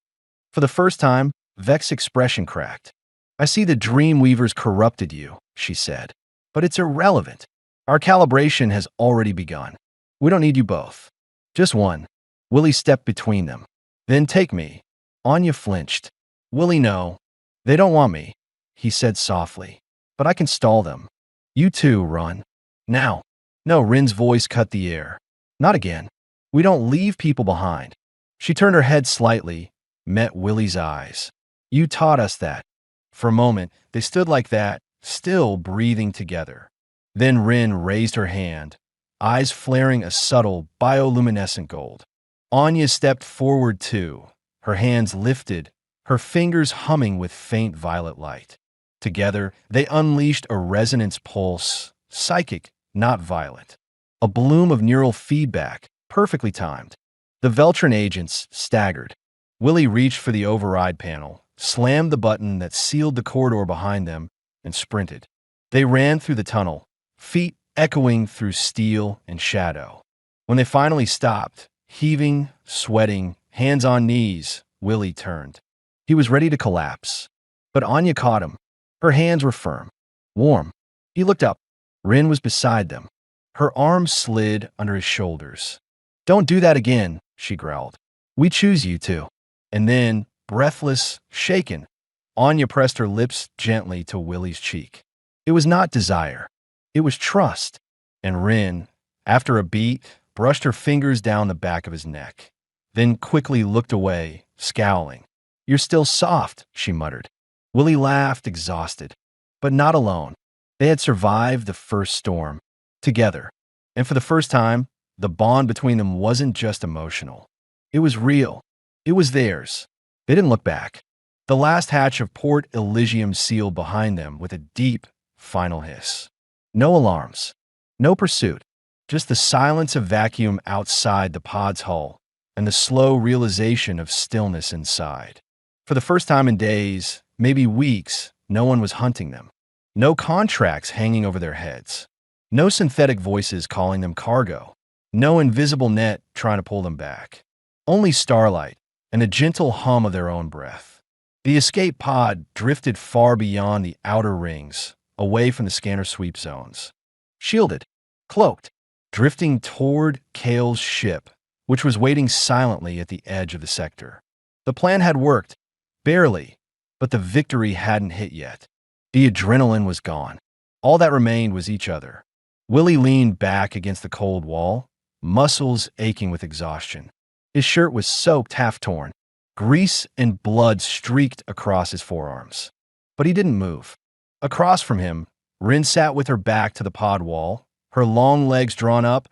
For the first time, Vex's expression cracked. I see the Dreamweavers corrupted you, she said. But it's irrelevant. Our calibration has already begun. We don't need you both. Just one. Willie stepped between them. Then take me. Anya flinched. Willie, no. They don't want me, he said softly. But I can stall them. You too, run. Now. No, Rin's voice cut the air. Not again. We don't leave people behind. She turned her head slightly, met Willie's eyes. You taught us that. For a moment, they stood like that, still breathing together. Then Rin raised her hand, eyes flaring a subtle, bioluminescent gold. Anya stepped forward too, her hands lifted, her fingers humming with faint violet light. Together, they unleashed a resonance pulse, psychic, not violent. A bloom of neural feedback, perfectly timed. The Veltran agents staggered. Willie reached for the override panel, slammed the button that sealed the corridor behind them, and sprinted. They ran through the tunnel, feet echoing through steel and shadow. When they finally stopped, heaving, sweating, hands on knees, Willie turned. He was ready to collapse. But Anya caught him. Her hands were firm, warm. He looked up. Rin was beside them. Her arms slid under his shoulders. Don't do that again, she growled. We choose you to. And then, breathless, shaken, Anya pressed her lips gently to Willie's cheek. It was not desire. It was trust. And Rin, after a beat, brushed her fingers down the back of his neck, then quickly looked away, scowling. You're still soft, she muttered. Willie laughed, exhausted. But not alone. They had survived the first storm, together. And for the first time, the bond between them wasn't just emotional. It was real. It was theirs. They didn't look back. The last hatch of Port Elysium sealed behind them with a deep, final hiss. No alarms. No pursuit, just the silence of vacuum outside the pod's hull and the slow realization of stillness inside. For the first time in days, maybe weeks, no one was hunting them. No contracts hanging over their heads. No synthetic voices calling them cargo. No invisible net trying to pull them back. Only starlight and the gentle hum of their own breath. The escape pod drifted far beyond the outer rings, away from the scanner sweep zones. Shielded, cloaked, drifting toward Kale's ship, which was waiting silently at the edge of the sector. The plan had worked, barely, but the victory hadn't hit yet. The adrenaline was gone. All that remained was each other. Willie leaned back against the cold wall, muscles aching with exhaustion. His shirt was soaked half torn. Grease and blood streaked across his forearms. But he didn't move. Across from him, Rin sat with her back to the pod wall, her long legs drawn up,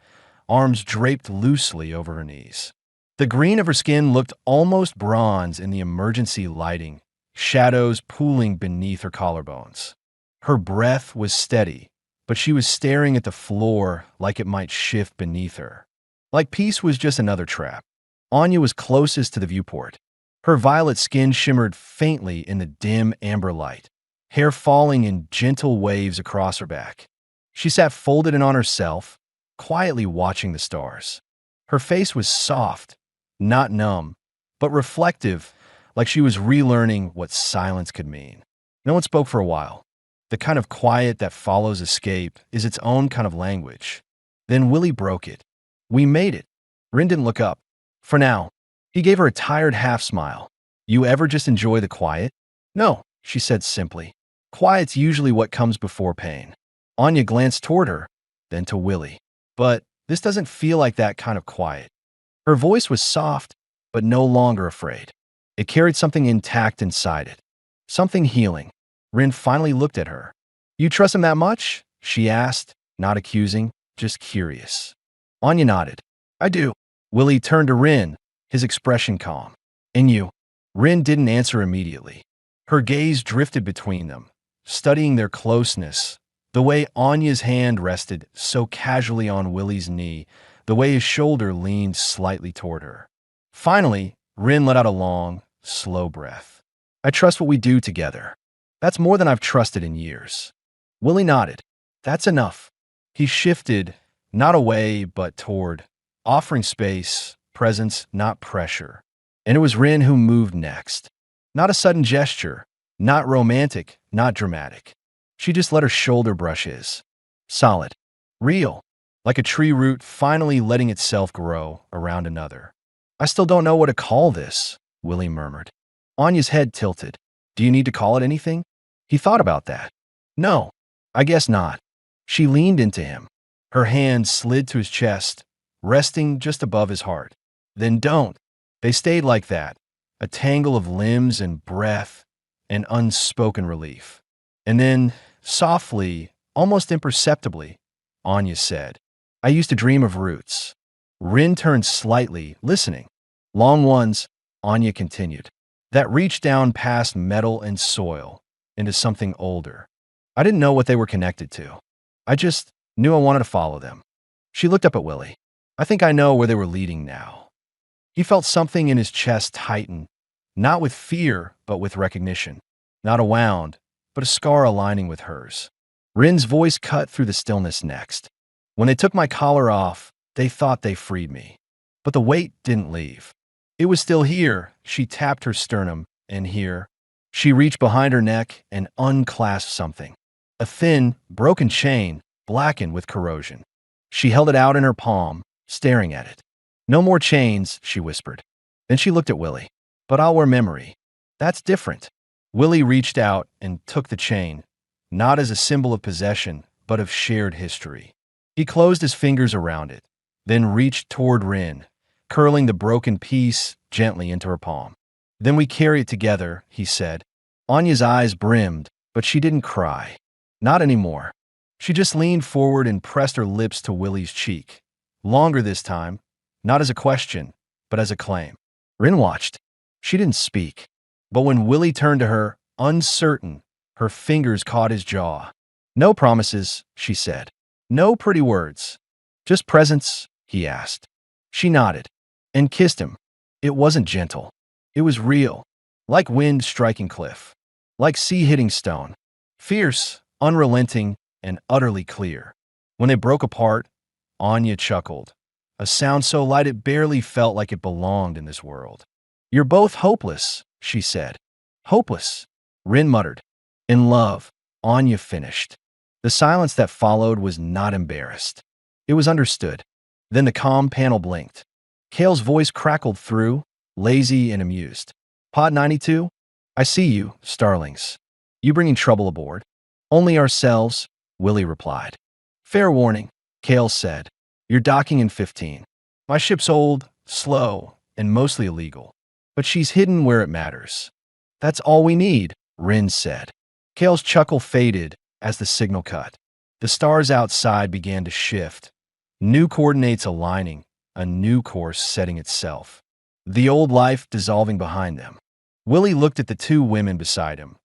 arms draped loosely over her knees. The green of her skin looked almost bronze in the emergency lighting, shadows pooling beneath her collarbones. Her breath was steady, but she was staring at the floor like it might shift beneath her. Like peace was just another trap. Anya was closest to the viewport. Her violet skin shimmered faintly in the dim amber light, hair falling in gentle waves across her back. She sat folded in on herself, quietly watching the stars. Her face was soft, not numb, but reflective, like she was relearning what silence could mean. No one spoke for a while. The kind of quiet that follows escape is its own kind of language. Then Willie broke it. We made it. Rin didn't look up. For now. He gave her a tired half-smile. You ever just enjoy the quiet? No, she said simply. Quiet's usually what comes before pain. Anya glanced toward her, then to Willie. But this doesn't feel like that kind of quiet. Her voice was soft, but no longer afraid. It carried something intact inside it. Something healing. Rin finally looked at her. You trust him that much? She asked, not accusing, just curious. Anya nodded. I do. Willie turned to Rin, his expression calm. And you? Rin didn't answer immediately. Her gaze drifted between them, studying their closeness, the way Anya's hand rested so casually on Willie's knee, the way his shoulder leaned slightly toward her. Finally, Rin let out a long, slow breath. I trust what we do together. That's more than I've trusted in years. Willie nodded. That's enough. He shifted, not away, but toward, offering space, presence, not pressure. And it was Rin who moved next. Not a sudden gesture, not romantic, not dramatic. She just let her shoulder brush his. Solid. Real. Like a tree root finally letting itself grow around another. I still don't know what to call this, Willie murmured. Anya's head tilted. Do you need to call it anything? He thought about that. No, I guess not. She leaned into him. Her hand slid to his chest, resting just above his heart. Then don't. They stayed like that, a tangle of limbs and breath and unspoken relief. And then, softly, almost imperceptibly, Anya said, I used to dream of roots. Rin turned slightly, listening. Long ones, Anya continued, that reached down past metal and soil into something older. I didn't know what they were connected to. I just knew I wanted to follow them. She looked up at Willie. I think I know where they were leading now. He felt something in his chest tighten, not with fear, but with recognition. Not a wound, but a scar aligning with hers. Rin's voice cut through the stillness next. When they took my collar off, they thought they freed me. But the weight didn't leave. It was still here. She tapped her sternum, and here. She reached behind her neck and unclasped something. A thin, broken chain, blackened with corrosion. She held it out in her palm, staring at it. No more chains, she whispered. Then she looked at Willie. But I'll wear memory. That's different. Willie reached out and took the chain, not as a symbol of possession, but of shared history. He closed his fingers around it, then reached toward Rin, curling the broken piece gently into her palm. Then we carry it together, he said. Anya's eyes brimmed, but she didn't cry. Not anymore. She just leaned forward and pressed her lips to Willie's cheek. Longer this time, not as a question, but as a claim. Rin watched. She didn't speak. But when Willie turned to her, uncertain, her fingers caught his jaw. No promises, she said. No pretty words. Just presence, he asked. She nodded and kissed him. It wasn't gentle. It was real, like wind striking cliff, like sea hitting stone, fierce, unrelenting, and utterly clear. When they broke apart, Anya chuckled, a sound so light it barely felt like it belonged in this world. You're both hopeless, she said. Hopeless, Rin muttered. In love, Anya finished. The silence that followed was not embarrassed. It was understood. Then the calm panel blinked. Kale's voice crackled through, lazy and amused. Pod 92? I see you, starlings. You bringing trouble aboard? Only ourselves, Willie replied. Fair warning, Kale said. You're docking in 15. My ship's old, slow, and mostly illegal. But she's hidden where it matters. That's all we need, Rin said. Kale's chuckle faded as the signal cut. The stars outside began to shift. New coordinates aligning, a new course setting itself. The old life dissolving behind them. Willie looked at the two women beside him,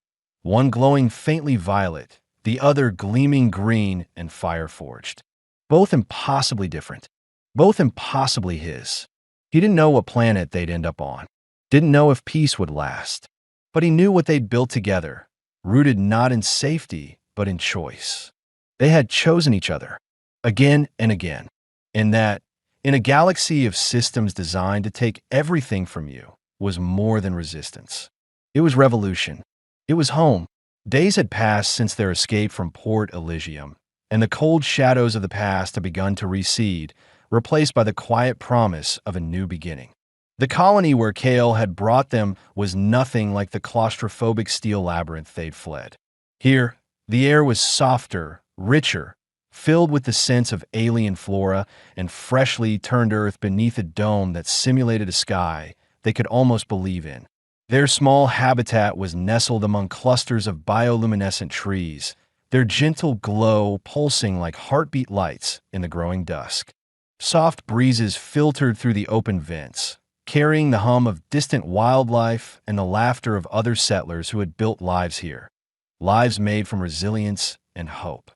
one glowing faintly violet, the other gleaming green and fire-forged. Both impossibly different, both impossibly his. He didn't know what planet they'd end up on, didn't know if peace would last, but he knew what they'd built together, rooted not in safety, but in choice. They had chosen each other, again and again, and that, in a galaxy of systems designed to take everything from you, was more than resistance. It was revolution. It was home. Days had passed since their escape from Port Elysium, and the cold shadows of the past had begun to recede, replaced by the quiet promise of a new beginning. The colony where Kale had brought them was nothing like the claustrophobic steel labyrinth they'd fled. Here, the air was softer, richer, filled with the sense of alien flora and freshly turned earth beneath a dome that simulated a sky they could almost believe in. Their small habitat was nestled among clusters of bioluminescent trees, their gentle glow pulsing like heartbeat lights in the growing dusk. Soft breezes filtered through the open vents, carrying the hum of distant wildlife and the laughter of other settlers who had built lives here, lives made from resilience and hope.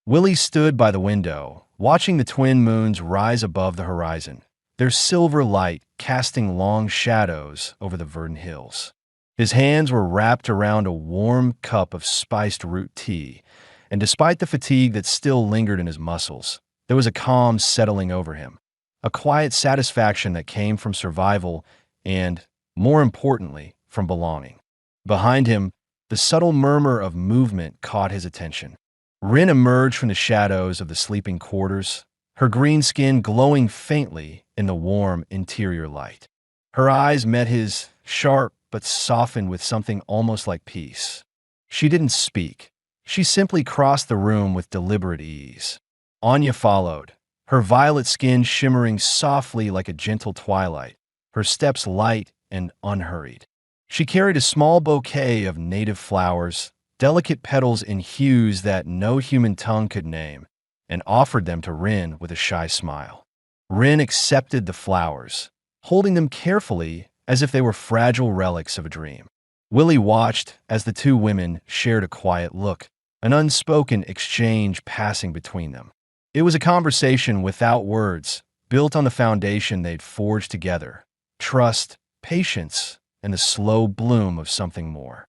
Willie stood by the window, watching the twin moons rise above the horizon, their silver light casting long shadows over the verdant hills. His hands were wrapped around a warm cup of spiced root tea, and despite the fatigue that still lingered in his muscles, there was a calm settling over him, a quiet satisfaction that came from survival and, more importantly, from belonging. Behind him, the subtle murmur of movement caught his attention. Rin emerged from the shadows of the sleeping quarters, her green skin glowing faintly in the warm interior light. Her eyes met his, sharp but softened with something almost like peace. She didn't speak. She simply crossed the room with deliberate ease. Anya followed, her violet skin shimmering softly like a gentle twilight, her steps light and unhurried. She carried a small bouquet of native flowers, delicate petals in hues that no human tongue could name, and offered them to Rin with a shy smile. Rin accepted the flowers, holding them carefully as if they were fragile relics of a dream. Willie watched as the two women shared a quiet look, an unspoken exchange passing between them. It was a conversation without words, built on the foundation they'd forged together: trust, patience, and the slow bloom of something more.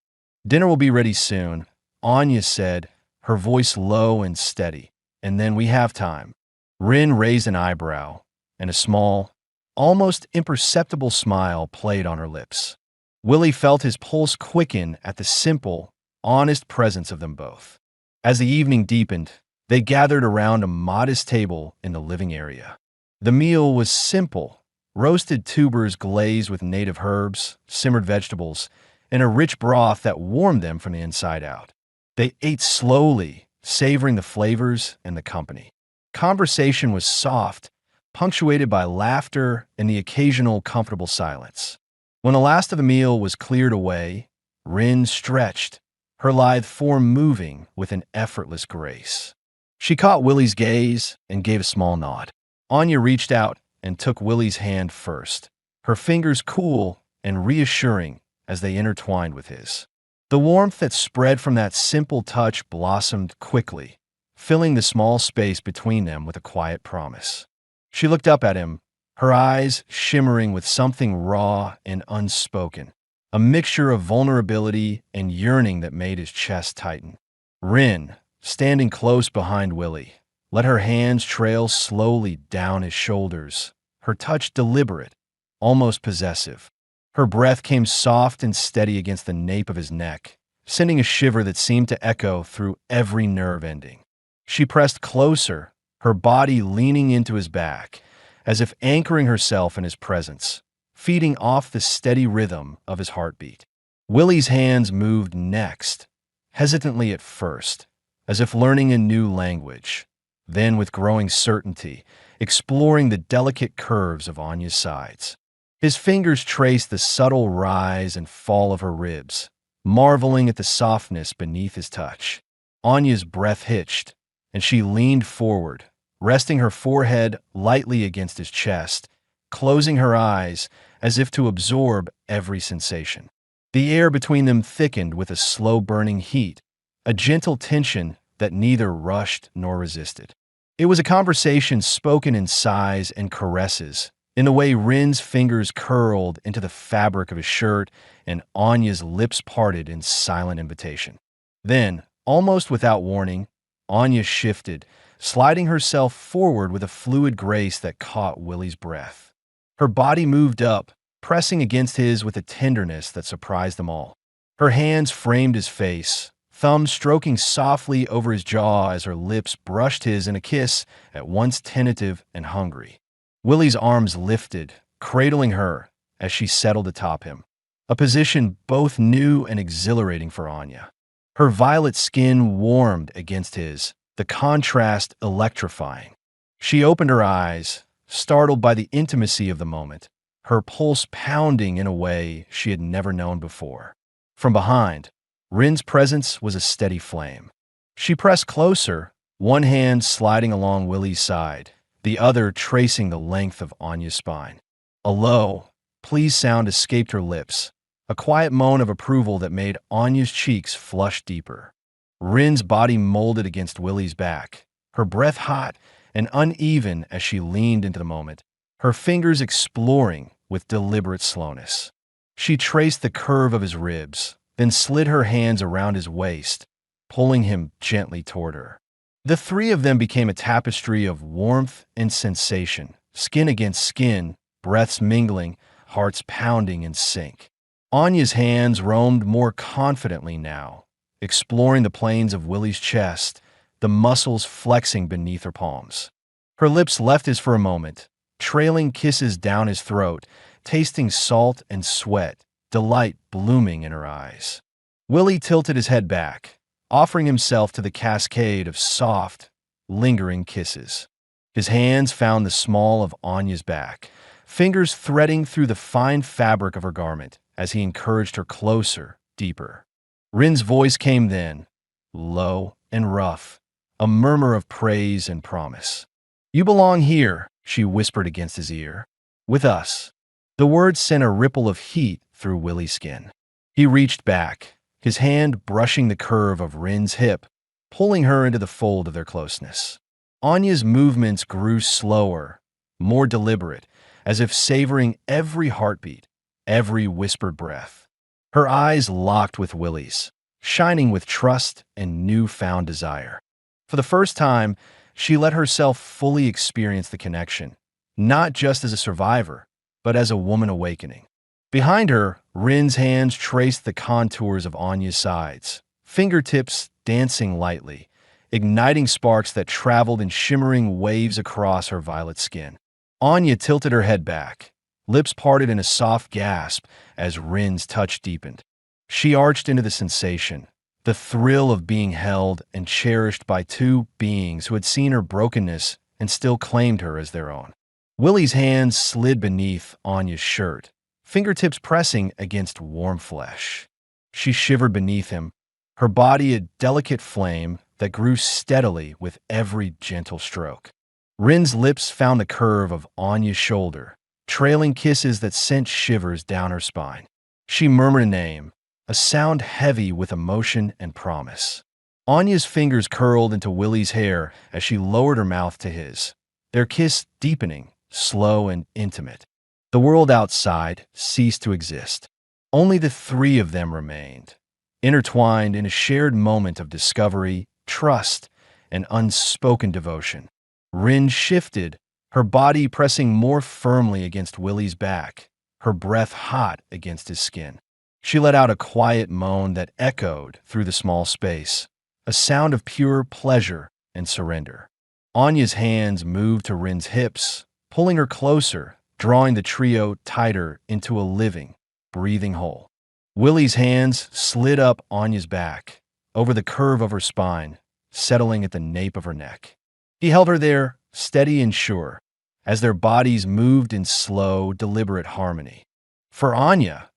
Dinner will be ready soon, Anya said, her voice low and steady. And then we have time. Rin raised an eyebrow, and a small, almost imperceptible smile played on her lips. Willie felt his pulse quicken at the simple, honest presence of them both. As the evening deepened, they gathered around a modest table in the living area. The meal was simple: roasted tubers glazed with native herbs, simmered vegetables, and a rich broth that warmed them from the inside out. They ate slowly, savoring the flavors and the company. Conversation was soft, punctuated by laughter and the occasional comfortable silence. When the last of the meal was cleared away, Rin stretched, her lithe form moving with an effortless grace. She caught Willie's gaze and gave a small nod. Anya reached out and took Willie's hand first, her fingers cool and reassuring as they intertwined with his. The warmth that spread from that simple touch blossomed quickly, filling the small space between them with a quiet promise. She looked up at him, her eyes shimmering with something raw and unspoken, a mixture of vulnerability and yearning that made his chest tighten. Rin, standing close behind Willie, let her hands trail slowly down his shoulders, her touch deliberate, almost possessive. Her breath came soft and steady against the nape of his neck, sending a shiver that seemed to echo through every nerve ending. She pressed closer, her body leaning into his back, as if anchoring herself in his presence, feeding off the steady rhythm of his heartbeat. Willie's hands moved next, hesitantly at first, as if learning a new language, then with growing certainty, exploring the delicate curves of Anya's sides. His fingers traced the subtle rise and fall of her ribs, marveling at the softness beneath his touch. Anya's breath hitched, and she leaned forward, resting her forehead lightly against his chest, closing her eyes as if to absorb every sensation. The air between them thickened with a slow-burning heat, a gentle tension that neither rushed nor resisted. It was a conversation spoken in sighs and caresses, in the way Rin's fingers curled into the fabric of his shirt and Anya's lips parted in silent invitation. Then, almost without warning, Anya shifted, sliding herself forward with a fluid grace that caught Willie's breath. Her body moved up, pressing against his with a tenderness that surprised them all. Her hands framed his face, thumbs stroking softly over his jaw as her lips brushed his in a kiss at once tentative and hungry. Willie's arms lifted, cradling her as she settled atop him, a position both new and exhilarating for Anya. Her violet skin warmed against his, the contrast electrifying. She opened her eyes, startled by the intimacy of the moment, her pulse pounding in a way she had never known before. From behind, Rin's presence was a steady flame. She pressed closer, one hand sliding along Willie's side, the other tracing the length of Anya's spine. A low, please sound escaped her lips, a quiet moan of approval that made Anya's cheeks flush deeper. Rin's body molded against Willie's back, her breath hot and uneven as she leaned into the moment, her fingers exploring with deliberate slowness. She traced the curve of his ribs, then slid her hands around his waist, pulling him gently toward her. The three of them became a tapestry of warmth and sensation, skin against skin, breaths mingling, hearts pounding in sync. Anya's hands roamed more confidently now, exploring the planes of Willie's chest, the muscles flexing beneath her palms. Her lips left his for a moment, trailing kisses down his throat, tasting salt and sweat, delight blooming in her eyes. Willie tilted his head back, offering himself to the cascade of soft, lingering kisses. His hands found the small of Anya's back, fingers threading through the fine fabric of her garment as he encouraged her closer, deeper. Rin's voice came then, low and rough, a murmur of praise and promise. "You belong here," she whispered against his ear. "With us." The words sent a ripple of heat through Willie's skin. He reached back, his hand brushing the curve of Rin's hip, pulling her into the fold of their closeness. Anya's movements grew slower, more deliberate, as if savoring every heartbeat, every whispered breath. Her eyes locked with Willie's, shining with trust and newfound desire. For the first time, she let herself fully experience the connection, not just as a survivor, but as a woman awakening. Behind her, Rin's hands traced the contours of Anya's sides, fingertips dancing lightly, igniting sparks that traveled in shimmering waves across her violet skin. Anya tilted her head back, lips parted in a soft gasp as Rin's touch deepened. She arched into the sensation, the thrill of being held and cherished by two beings who had seen her brokenness and still claimed her as their own. Willie's hands slid beneath Anya's shirt, fingertips pressing against warm flesh. She shivered beneath him, her body a delicate flame that grew steadily with every gentle stroke. Rin's lips found the curve of Anya's shoulder, trailing kisses that sent shivers down her spine. She murmured a name, a sound heavy with emotion and promise. Anya's fingers curled into Willie's hair as she lowered her mouth to his, their kiss deepening, slow and intimate. The world outside ceased to exist. Only the three of them remained, intertwined in a shared moment of discovery, trust, and unspoken devotion. Rin shifted, her body pressing more firmly against Willie's back, her breath hot against his skin. She let out a quiet moan that echoed through the small space, a sound of pure pleasure and surrender. Anya's hands moved to Rin's hips, pulling her closer, drawing the trio tighter into a living, breathing whole. Willie's hands slid up Anya's back, over the curve of her spine, settling at the nape of her neck. He held her there, steady and sure, as their bodies moved in slow, deliberate harmony. For Anya,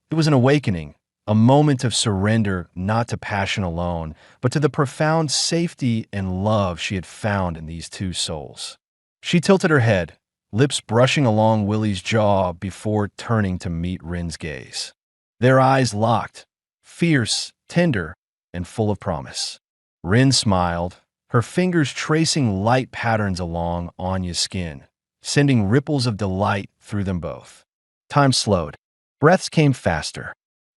it was an awakening, a moment of surrender not to passion alone, but to the profound safety and love she had found in these two souls. She tilted her head, lips brushing along Willie's jaw before turning to meet Rin's gaze. Their eyes locked, fierce, tender, and full of promise. Rin smiled, her fingers tracing light patterns along Anya's skin, sending ripples of delight through them both. Time slowed. Breaths came faster.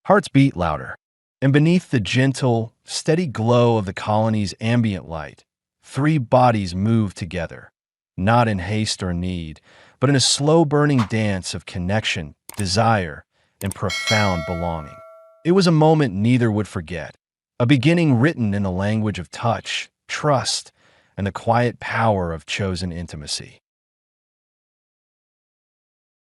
Hearts beat louder. And beneath the gentle, steady glow of the colony's ambient light, three bodies moved together, not in haste or need, but in a slow-burning dance of connection, desire, and profound belonging. It was a moment neither would forget, a beginning written in a language of touch, trust, and the quiet power of chosen intimacy.